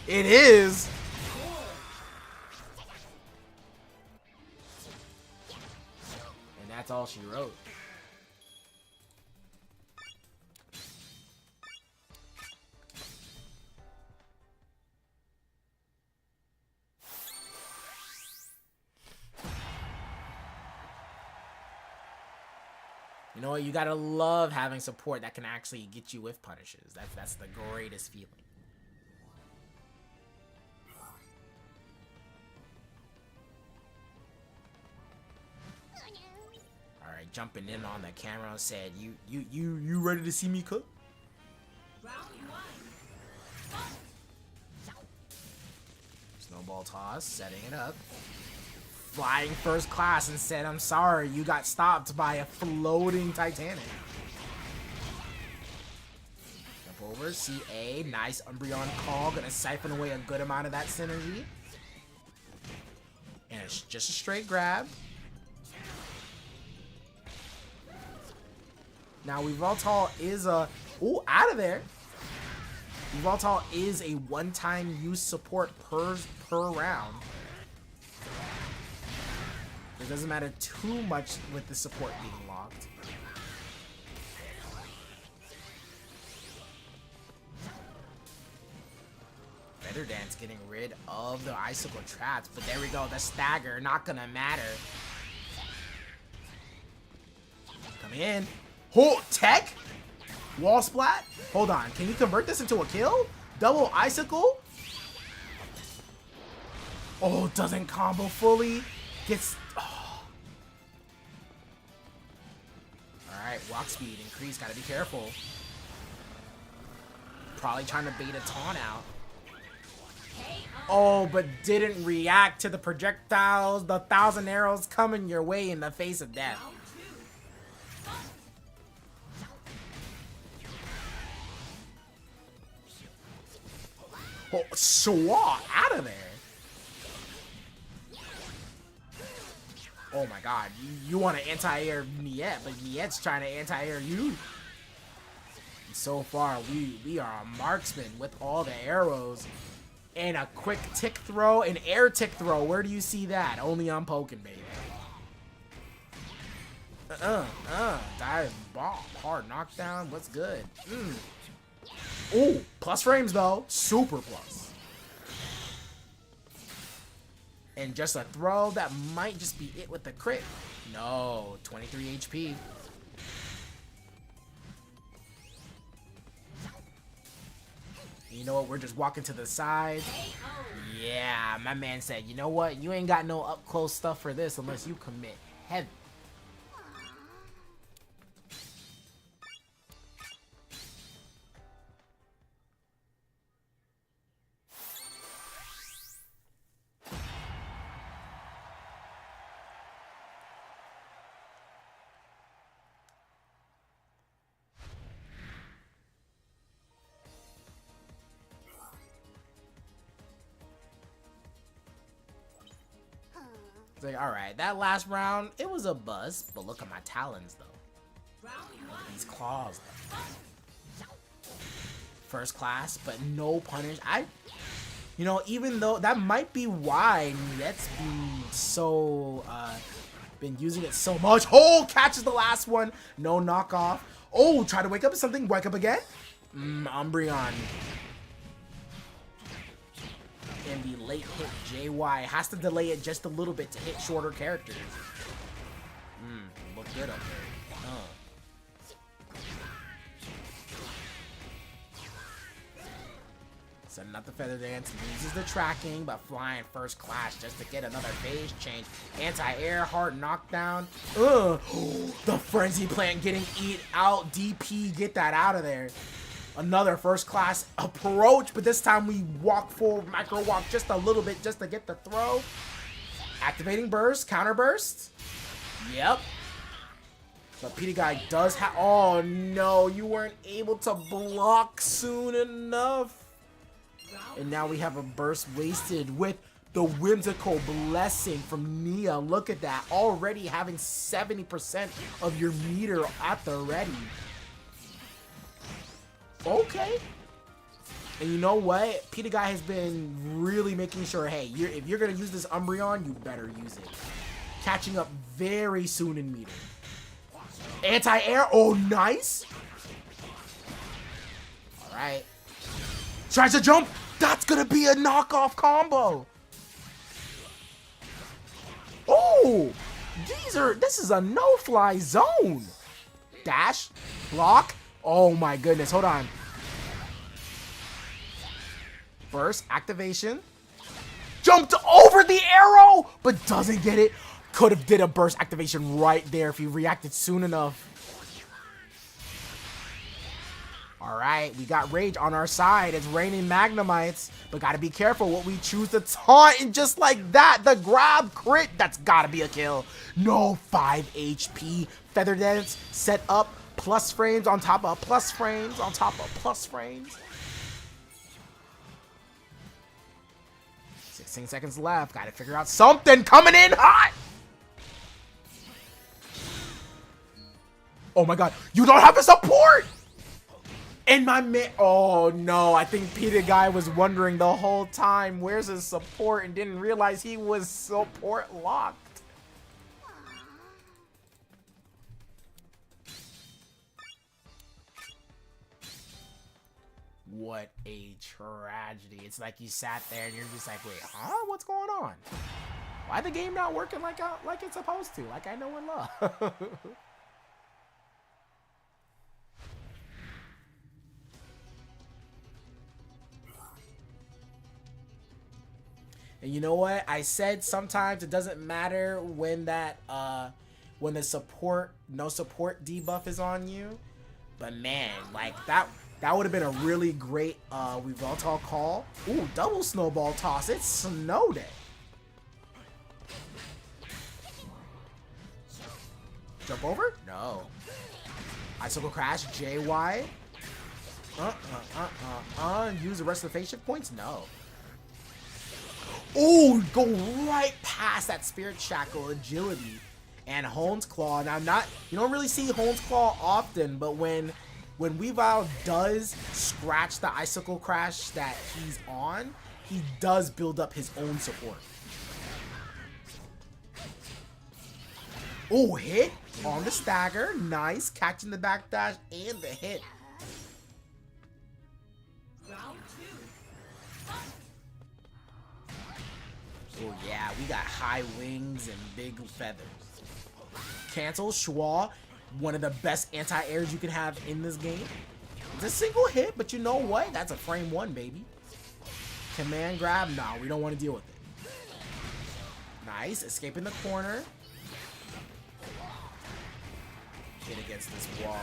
Speaker 1: It is. And that's all she wrote. You You know what? You gotta love having support that can actually get you with punishes. That's the greatest feeling. All right, jumping in on the camera, said, "You ready to see me cook?"
Speaker 2: Round 1.
Speaker 1: Snowball toss, setting it up. Flying first class and said, "I'm sorry, you got stopped by a floating Titanic." Jump over, CA, nice Umbreon call, gonna siphon away a good amount of that synergy. And it's just a straight grab. Now, Yveltal is a... Ooh, out of there. Yveltal is a one-time use support per round. It doesn't matter too much with the support being locked. Feather Dance getting rid of the icicle traps, but there we go, the stagger, not gonna matter. Come in. Oh, tech? Wall splat? Hold on, can you convert this into a kill? Double icicle? Oh, doesn't combo fully. Gets... Oh. Alright, walk speed increase, gotta be careful. Probably trying to bait a taunt out. Oh, but didn't react to the projectiles. The 1,000 arrows coming your way in the face of death. Oh, Shaw out of there. Oh my god, you want to anti-air Niet, but Niet's trying to anti-air you. And so far, we are a marksman with all the arrows. And a quick tick throw, an air tick throw. Where do you see that? Only on Pokken, baby. Dive bomb. Hard knockdown. What's good? Ooh, plus frames though. Super plus. And just a throw that might just be it with the crit. No, 23 HP. You know what? We're just walking to the side. Yeah, my man said, you know what? You ain't got no up close stuff for this unless you commit heavy. Like, alright, that last round, it was a buzz, but look at my talons though. Look at these claws though. First class, but no punish. You know, even though that might be why Niet's been using it so much. Oh, catches the last one. No knockoff. Oh, try to wake up something. Wake up again. Umbreon. And the late hit JY has to delay it just a little bit to hit shorter characters. Look good up there. Setting up the Feather Dance, uses the tracking, but flying first class just to get another phase change. Anti-air, hard knockdown. The Frenzy Plant getting eat out. DP, get that out of there. Another first class approach, but this time we walk forward, micro walk just a little bit just to get the throw. Activating burst, counter burst. Yep. But Petey Guy does have... Oh no, you weren't able to block soon enough. And now we have a burst wasted with the whimsical blessing from Nia. Look at that, already having 70% of your meter at the ready. Okay. And you know what? Petey Guy has been really making sure, hey, if you're going to use this Umbreon, you better use it. Catching up very soon in meter. Anti-air. Oh, nice. All right. Tries to jump. That's going to be a knockoff combo. Oh, this is a no-fly zone. Dash. Block. Oh my goodness. Hold on. Burst. Activation. Jumped over the arrow, but doesn't get it. Could have did a burst activation right there if he reacted soon enough. All right, we got Rage on our side. It's raining Magnemites, but gotta be careful what we choose to taunt. And just like that, the grab crit, that's gotta be a kill. No, 5 HP. Feather Dance set up, plus frames on top of plus frames on top of plus frames. 16 seconds left. Gotta figure out something coming in hot. Oh my god, you don't have a support! And my man, oh no, I think Peter Guy was wondering the whole time, where's his support, and didn't realize he was support locked. What a tragedy. It's like you sat there and you're just like, wait, huh? What's going on? Why the game not working like it's supposed to? Like I know and love. And you know what? I said sometimes it doesn't matter when that when the no support debuff is on you. But man, like that would have been a really great Yveltal call. Ooh, double snowball toss. It snowed it. Jump over? No. Icicle Crash, JY. Use the rest of the phase shift points? No. Ooh, go right past that Spirit Shackle agility. And Hone's Claw. Now, you don't really see Hone's Claw often, but when Weavile does scratch the Icicle Crash that he's on, he does build up his own support. Oh, hit on the stagger. Nice. Catching the backdash and the hit.
Speaker 2: Round 2.
Speaker 1: Oh yeah, we got high wings and big feathers. Cancel, Schwa, one of the best anti-airs you can have in this game. It's a single hit, but you know what? That's a frame 1, baby. Command grab, nah, we don't want to deal with it. Nice, escaping the corner. Hit against this wall.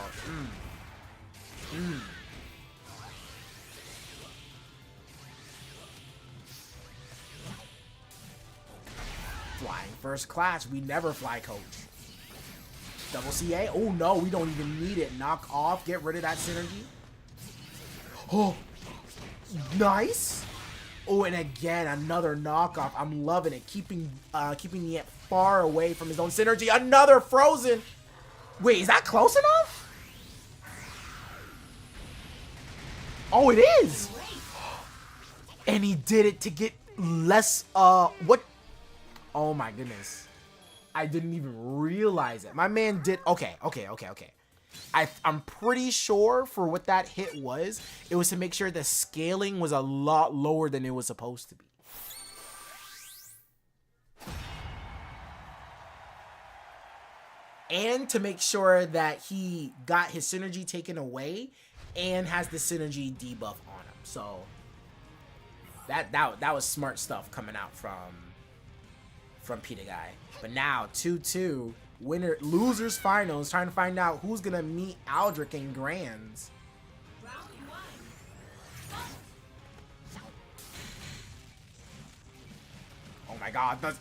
Speaker 1: Flying first class. We never fly coach. Double CA. Oh no, we don't even need it. Knock off. Get rid of that synergy. Oh, nice. Oh, and again, another knockoff. I'm loving it. Keeping the Ant far away from his own synergy. Another frozen. Wait, is that close enough? Oh, it is. And he did it to get less, what? Oh my goodness. I didn't even realize it. My man did, okay. I'm pretty sure for what that hit was, it was to make sure the scaling was a lot lower than it was supposed to be. And to make sure that he got his synergy taken away and has the synergy debuff on him. So that was smart stuff coming out from Peter Guy. But now 2-2, losers finals, trying to find out who's gonna meet Aldrich in Grands.
Speaker 2: Round 1.
Speaker 1: Oh my god, that's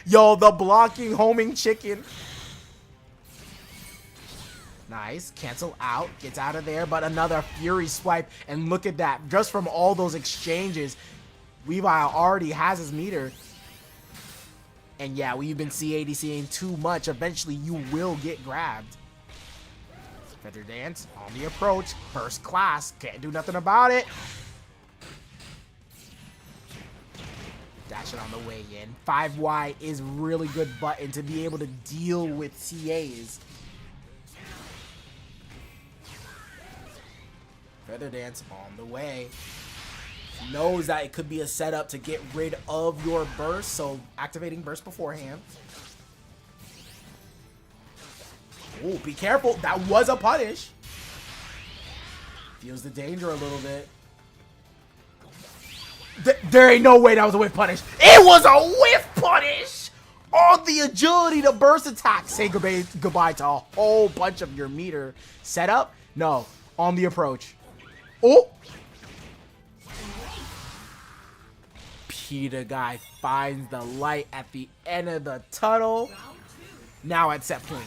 Speaker 1: yo, the blocking homing chicken. Nice, cancel out, gets out of there, but another Fury swipe, and look at that, just from all those exchanges, Weavile already has his meter. And yeah, we've been CADCing too much, eventually you will get grabbed. Feather Dance on the approach, first class, can't do nothing about it. Dashing on the way in. 5Y is really good button to be able to deal with CAs. Feather Dance on the way. Knows that it could be a setup to get rid of your burst, so activating burst beforehand. Oh, be careful. That was a punish. Feels the danger a little bit. There ain't no way that was a whiff punish. It was a whiff punish! On the agility to burst attack. Say goodbye to a whole bunch of your meter setup. No, on the approach. Oh! Peter guy finds the light at the end of the tunnel. Now at set point.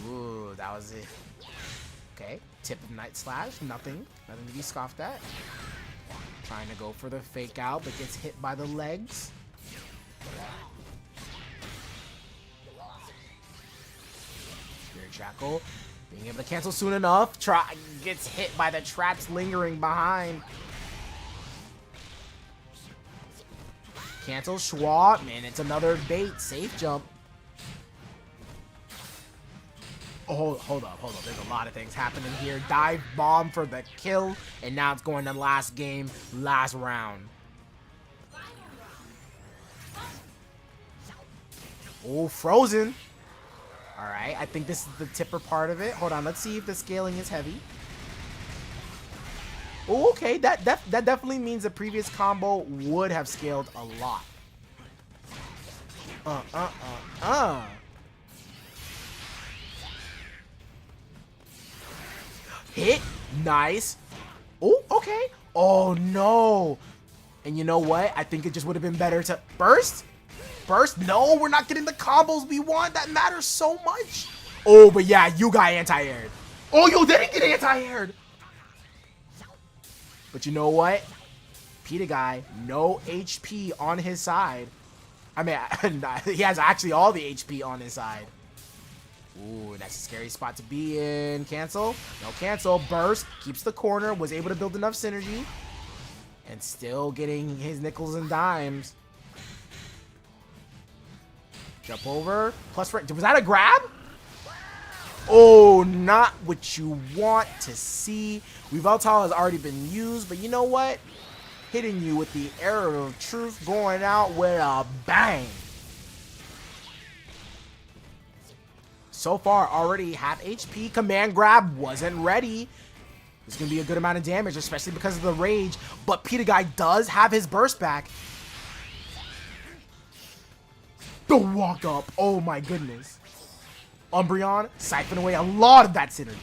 Speaker 1: Ooh, that was it. Okay, tip of Night Slash, nothing to be scoffed at. Trying to go for the fake out, but gets hit by the legs. Spirit Shackle, being able to cancel soon enough. Gets hit by the traps lingering behind. Cancel Schwa, man, it's another bait. Safe jump. Oh, hold up. There's a lot of things happening here. Dive bomb for the kill, and now it's going to last game, last round. Oh, frozen. All right, I think this is the tipper part of it. Hold on, let's see if the scaling is heavy. Oh, okay, that definitely means the previous combo would have scaled a lot. Hit, nice. Oh, okay. Oh no. And you know what? I think it just would have been better to burst. Burst? No, we're not getting the combos we want. That matters so much. Oh, but yeah, you got anti-aired. Oh, you didn't get anti-aired. But you know what? Peter guy, no HP on his side. I mean, he has actually all the HP on his side. Ooh, that's a scary spot to be in. Cancel. No cancel. Burst. Keeps the corner. Was able to build enough synergy. And still getting his nickels and dimes. Jump over. Plus, was that a grab? Oh, not what you want to see. Revoltile has already been used, but you know what? Hitting you with the arrow of truth, going out with a bang. So far, already half HP. Command grab wasn't ready. It's going to be a good amount of damage, especially because of the rage. But Peter guy does have his burst back. The walk up. Oh my goodness. Umbreon siphon away a lot of that synergy.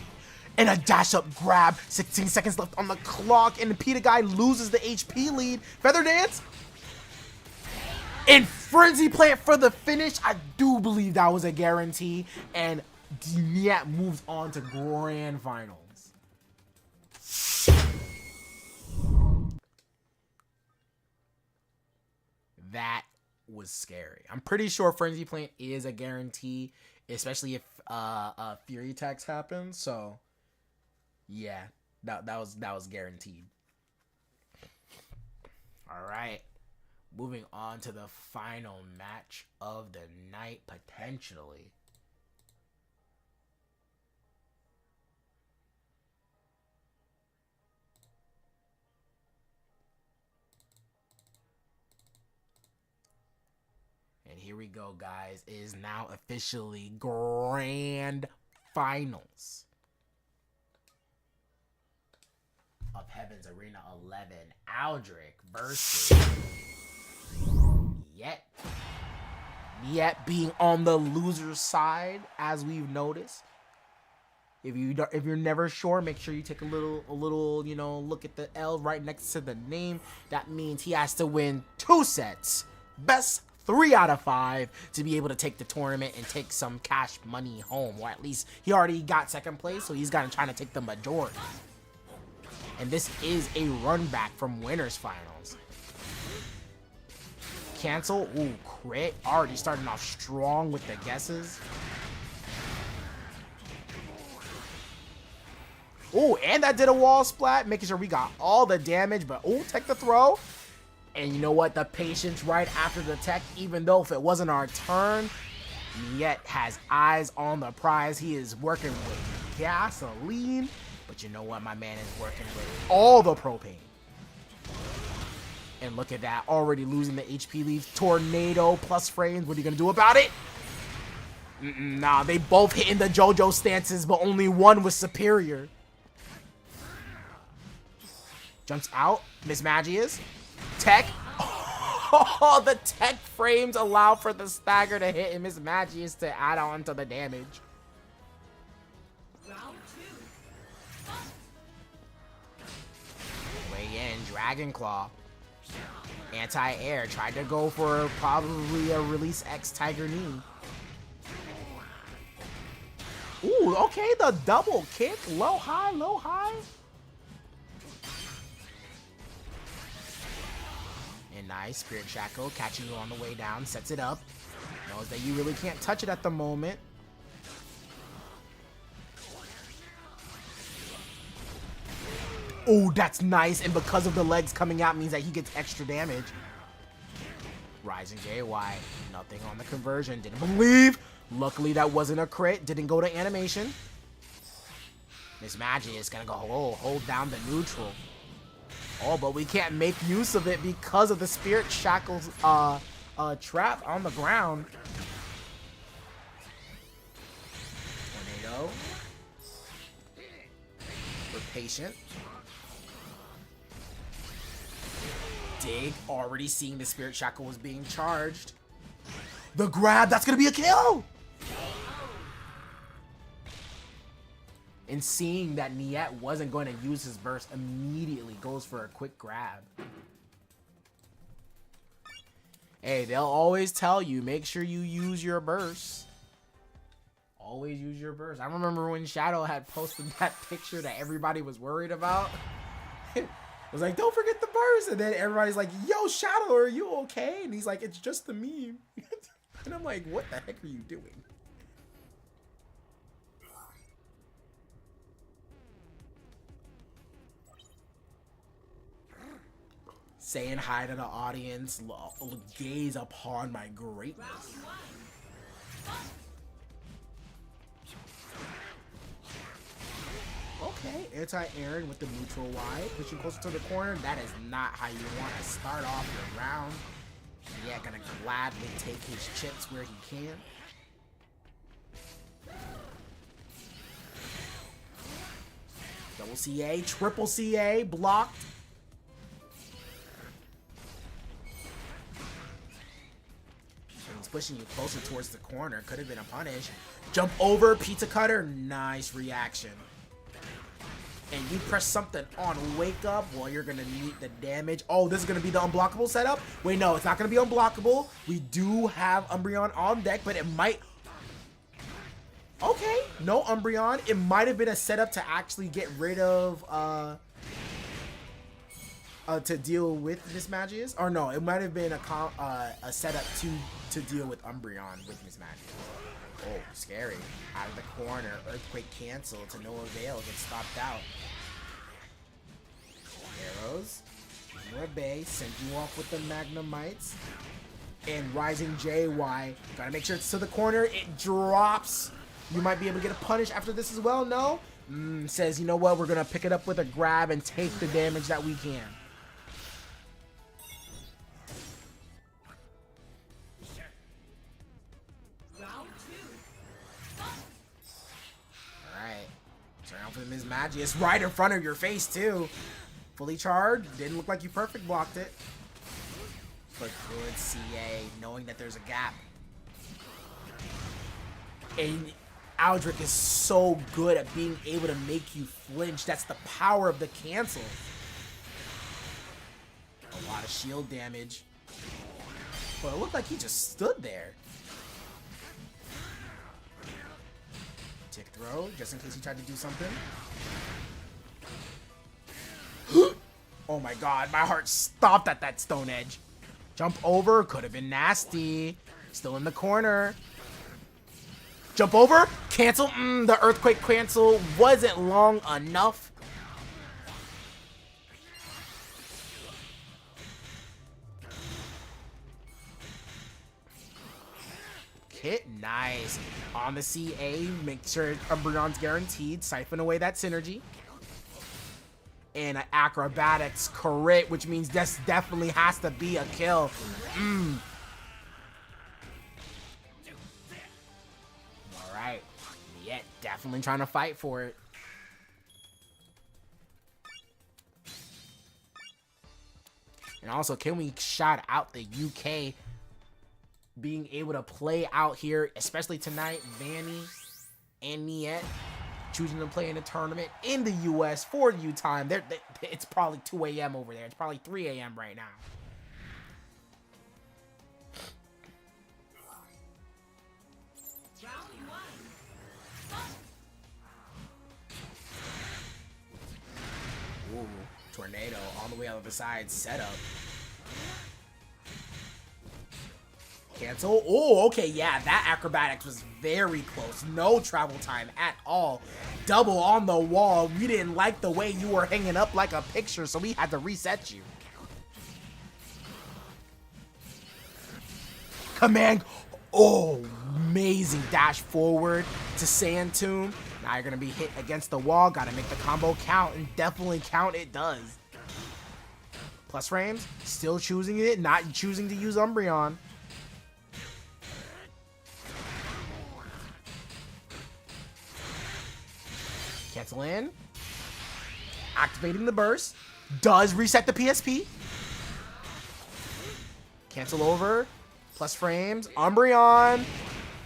Speaker 1: And a dash up grab. 16 seconds left on the clock. And the Peter guy loses the HP lead. Feather Dance. And Frenzy Plant for the finish. I do believe that was a guarantee. And DNEAT moves on to Grand Finals. That was scary. I'm pretty sure Frenzy Plant is a guarantee, especially if Fury attacks happen. So yeah, that was guaranteed. All right, moving on to the final match of the night, potentially. And here we go, guys. It is now officially Grand Finals of Heaven's Arena 11. Aldrich versus Yet being on the loser side, as we've noticed. If you're never sure, make sure you take a little, you know, look at the L right next to the name. That means he has to win 2 sets. Best 3 out of 5 to be able to take the tournament and take some cash money home. Or at least he already got second place, so he's got to try to take the majority. And this is a run back from winners finals. Cancel. Ooh, crit. Already starting off strong with the guesses. Ooh, and that did a wall splat, making sure we got all the damage. But ooh, take the throw. And you know what? The patience right after the tech, even though if it wasn't our turn, Yet has eyes on the prize. He is working with gasoline. But you know what? My man is working with all the propane. And look at that. Already losing the HP leads. Tornado plus frames. What are you going to do about it? Nah, they both hit in the JoJo stances, but only one was superior. Jumps out. Miss Magius. Tech. Oh, the tech frames allow for the stagger to hit and Miss Magius to add on to the damage.
Speaker 2: Round 2. Fight.
Speaker 1: Weigh in. Dragon Claw. Anti-air. Tried to go for probably a Release X Tiger Knee. Ooh, okay, the double kick. Low, high, low, high. And nice. Spirit Shackle catching you on the way down. Sets it up. Knows that you really can't touch it at the moment. Oh, that's nice. And because of the legs coming out means that he gets extra damage. Rising JY. Nothing on the conversion. Didn't believe. Luckily, that wasn't a crit. Didn't go to animation. Miss Magic is going to go hold down the neutral. Oh, but we can't make use of it because of the Spirit Shackles trap on the ground. Tornado. We're patient. Dig. Already seeing the Spirit Shackle was being charged. The grab. That's going to be a kill. And seeing that Niet wasn't going to use his burst, immediately goes for a quick grab. Hey, they'll always tell you, make sure you use your burst. Always use your burst. I remember when Shadow had posted that picture that everybody was worried about. It was like, don't forget the burst. And then everybody's like, yo, Shadow, are you okay? And he's like, it's just the meme. And I'm like, what the heck are you doing? Saying hi to the audience, gaze upon my greatness. Okay, anti-Aaron with the neutral Y, pushing closer to the corner. That is not how you want to start off your round. Yeah, gonna gladly take his chips where he can. Double CA, triple CA, blocked. He's pushing you closer towards the corner. Could have been a punish. Jump over, pizza cutter. Nice reaction. And you press something on wake up, well, you're gonna need the damage. Oh, this is gonna be the unblockable setup. Wait, no, it's not gonna be unblockable. We do have Umbreon on deck, but it might. Okay, no Umbreon. It might have been a setup to actually get rid of to deal with Miss Magius. Or no, it might have been a setup to deal with Umbreon with Miss Magius. Oh, scary. Out of the corner. Earthquake cancel to no avail. Gets stopped out. Arrows. More bay. Send you off with the Magnemites. And Rising JY. Gotta make sure it's to the corner. It drops. You might be able to get a punish after this as well. No? Says, you know what? We're gonna pick it up with a grab and take the damage that we can. For Miss Magius right in front of your face too. Fully charged. Didn't look like you perfect blocked it. But good CA, knowing that there's a gap. And Aldrich is so good at being able to make you flinch. That's the power of the cancel. A lot of shield damage. But it looked like he just stood there. Tick throw, just in case he tried to do something. Oh my god, my heart stopped at that Stone Edge. Jump over, could have been nasty. Still in the corner. Jump over, cancel. The Earthquake cancel wasn't long enough. Hit nice on the CA. Make sure Umbreon's guaranteed. Siphon away that synergy. And an acrobatics crit, which means this definitely has to be a kill. Definitely trying to fight for it. And also, can we shout out the UK being able to play out here, especially tonight? Vanny and Niet choosing to play in a tournament in the US for U time. It's probably 2 a.m. over there. It's probably 3 a.m. right now.
Speaker 2: Round one. Fight.
Speaker 1: Ooh, tornado on the way out of the side setup. Cancel. Oh, okay, yeah, that acrobatics was very close. No travel time at all. Double on the wall. We didn't like the way you were hanging up like a picture, so we had to reset you. Command. Oh, amazing dash forward to Sand Tomb. Now you're going to be hit against the wall. Got to make the combo count, and definitely count it does. Plus frames. Still choosing it. Not choosing to use Umbreon. Cancel in. Activating the burst. Does reset the PSP. Cancel over. Plus frames. Umbreon.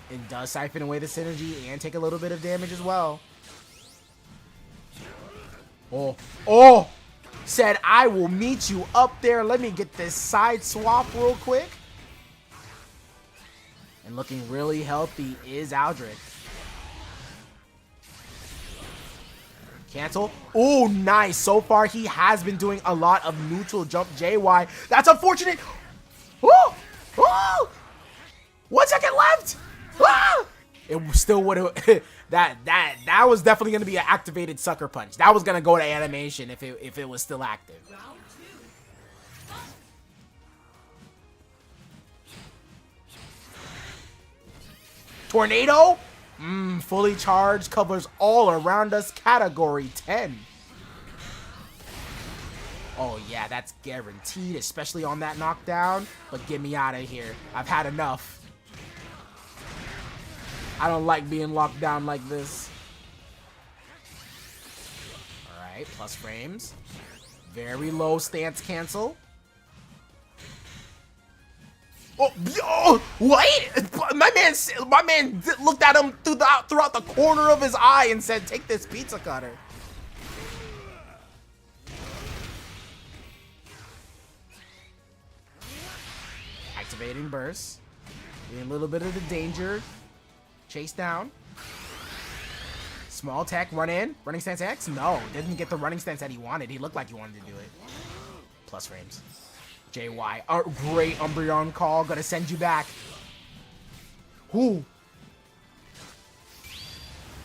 Speaker 1: It does siphon away the synergy and take a little bit of damage as well. Oh. Oh! Said, I will meet you up there. Let me get this side swap real quick. And looking really healthy is Aldrich. Cancel. Oh, nice. So far, he has been doing a lot of neutral jump JY. That's unfortunate. Oh! Oh! 1 second left. Ah! It still would have. that was definitely going to be an activated sucker punch. That was going to go to animation if it was still active.
Speaker 2: Round two. Fight.
Speaker 1: Tornado. Fully charged, covers all around us. Category 10. Oh yeah, that's guaranteed, especially on that knockdown. But get me out of here. I've had enough. I don't like being locked down like this. Alright, plus frames. Very low stance cancel. Oh, wait! My man looked at him throughout the corner of his eye and said, "Take this pizza cutter." Activating burst. Getting a little bit of the danger. Chase down. Small tech, run in. Running stance X? No, didn't get the running stance that he wanted. He looked like he wanted to do it. Plus frames. JY. Great Umbreon call. Gonna send you back. Who?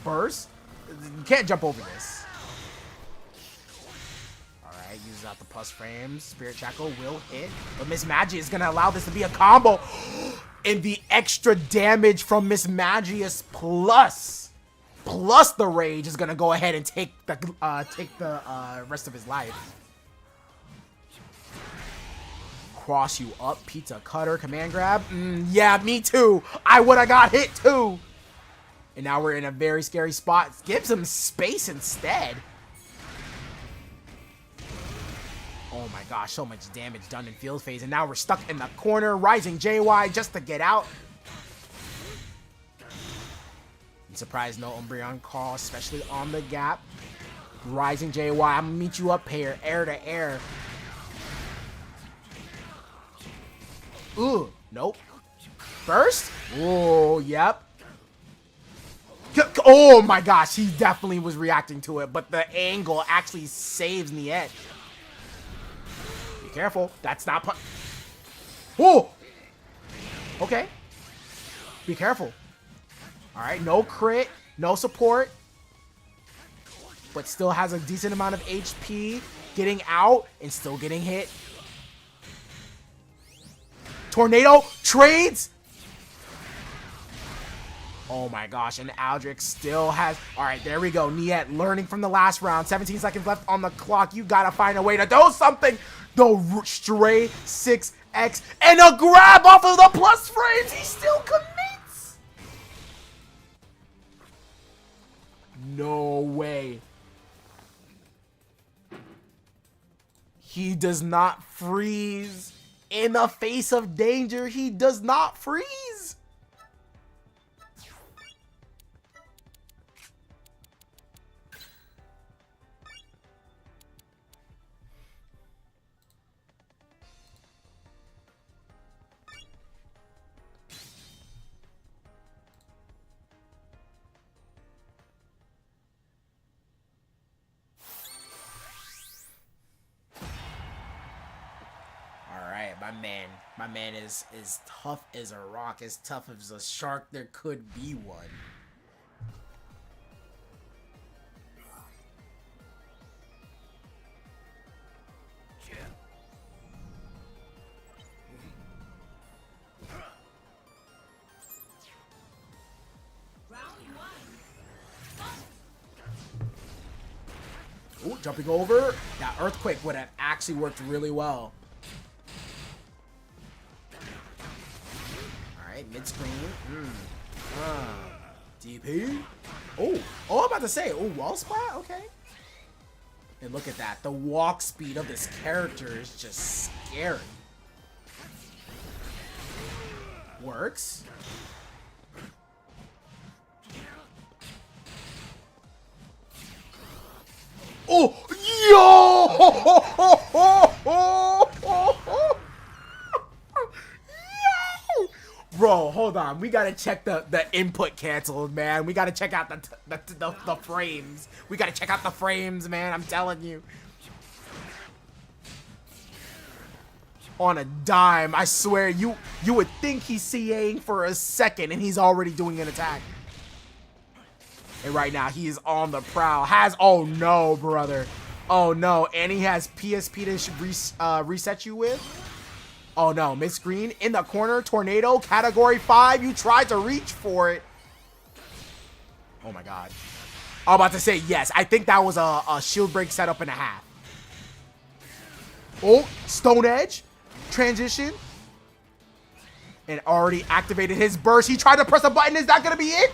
Speaker 1: Burst? You can't jump over this. Alright, uses out the plus frames. Spirit Shackle will hit. But Miss Magius is gonna allow this to be a combo. And the extra damage from Miss Magius plus the rage is gonna go ahead and take the rest of his life. Cross you up, pizza cutter, command grab. Yeah, me too. I would have got hit too. And now we're in a very scary spot. Gives him space instead. Oh my gosh, so much damage done in field phase. And now we're stuck in the corner. Rising JY just to get out. I'm surprised no Umbreon call, especially on the gap. Rising JY, I'm gonna meet you up here, air to air. Ooh, nope. First? Oh, yep. Oh my gosh, he definitely was reacting to it, but the angle actually saves Niet. Be careful, that's not oh! Okay. Be careful. Alright, no crit, no support. But still has a decent amount of HP. Getting out and still getting hit. Tornado trades. Oh my gosh, and Aldrich still has... Alright, there we go. Niet learning from the last round. 17 seconds left on the clock. You gotta find a way to do something. The stray 6X and a grab off of the plus frames. He still commits. No way. He does not freeze. In the face of danger, he does not freeze. My man is tough as a rock, as tough as a shark there could be one. Ooh, jumping over. That earthquake would have actually worked really well. Mid screen. DP. Oh, I'm about to say. Oh, wall splat. Okay. And look at that. The walk speed of this character is just scary. Works. Oh, yo! Bro, hold on. We gotta check the input canceled, man. We gotta check out the frames. We gotta check out the frames, man. I'm telling you. On a dime, I swear, you would think he's CAing for a second and he's already doing an attack. And right now, he is on the prowl. Oh no, brother. Oh no, and he has PSP to reset you with. Oh no, mid screen in the corner, tornado, category 5. You tried to reach for it. Oh my god. I'm about to say yes. I think that was a shield break setup and a half. Oh, Stone Edge, transition. And already activated his burst. He tried to press a button. Is that going to be it?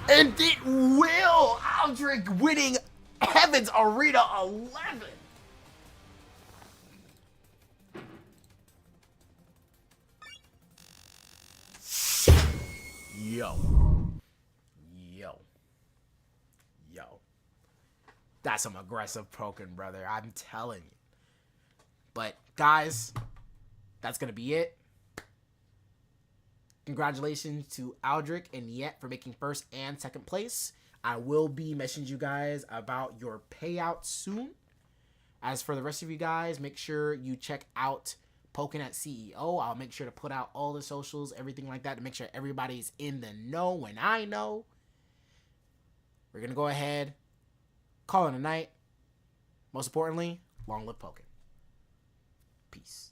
Speaker 1: And it will. Aldrich winning Heaven's Arena 11. Yo. That's some aggressive poking, brother. I'm telling you. But, guys, that's going to be it. Congratulations to Aldrich and Niet for making first and second place. I will be messaging you guys about your payout soon. As for the rest of you guys, make sure you check out Pokenet CEO. I'll make sure to put out all the socials, everything like that, to make sure everybody's in the know when I know. We're going to go ahead, call it a night. Most importantly, long live Pokken. Peace.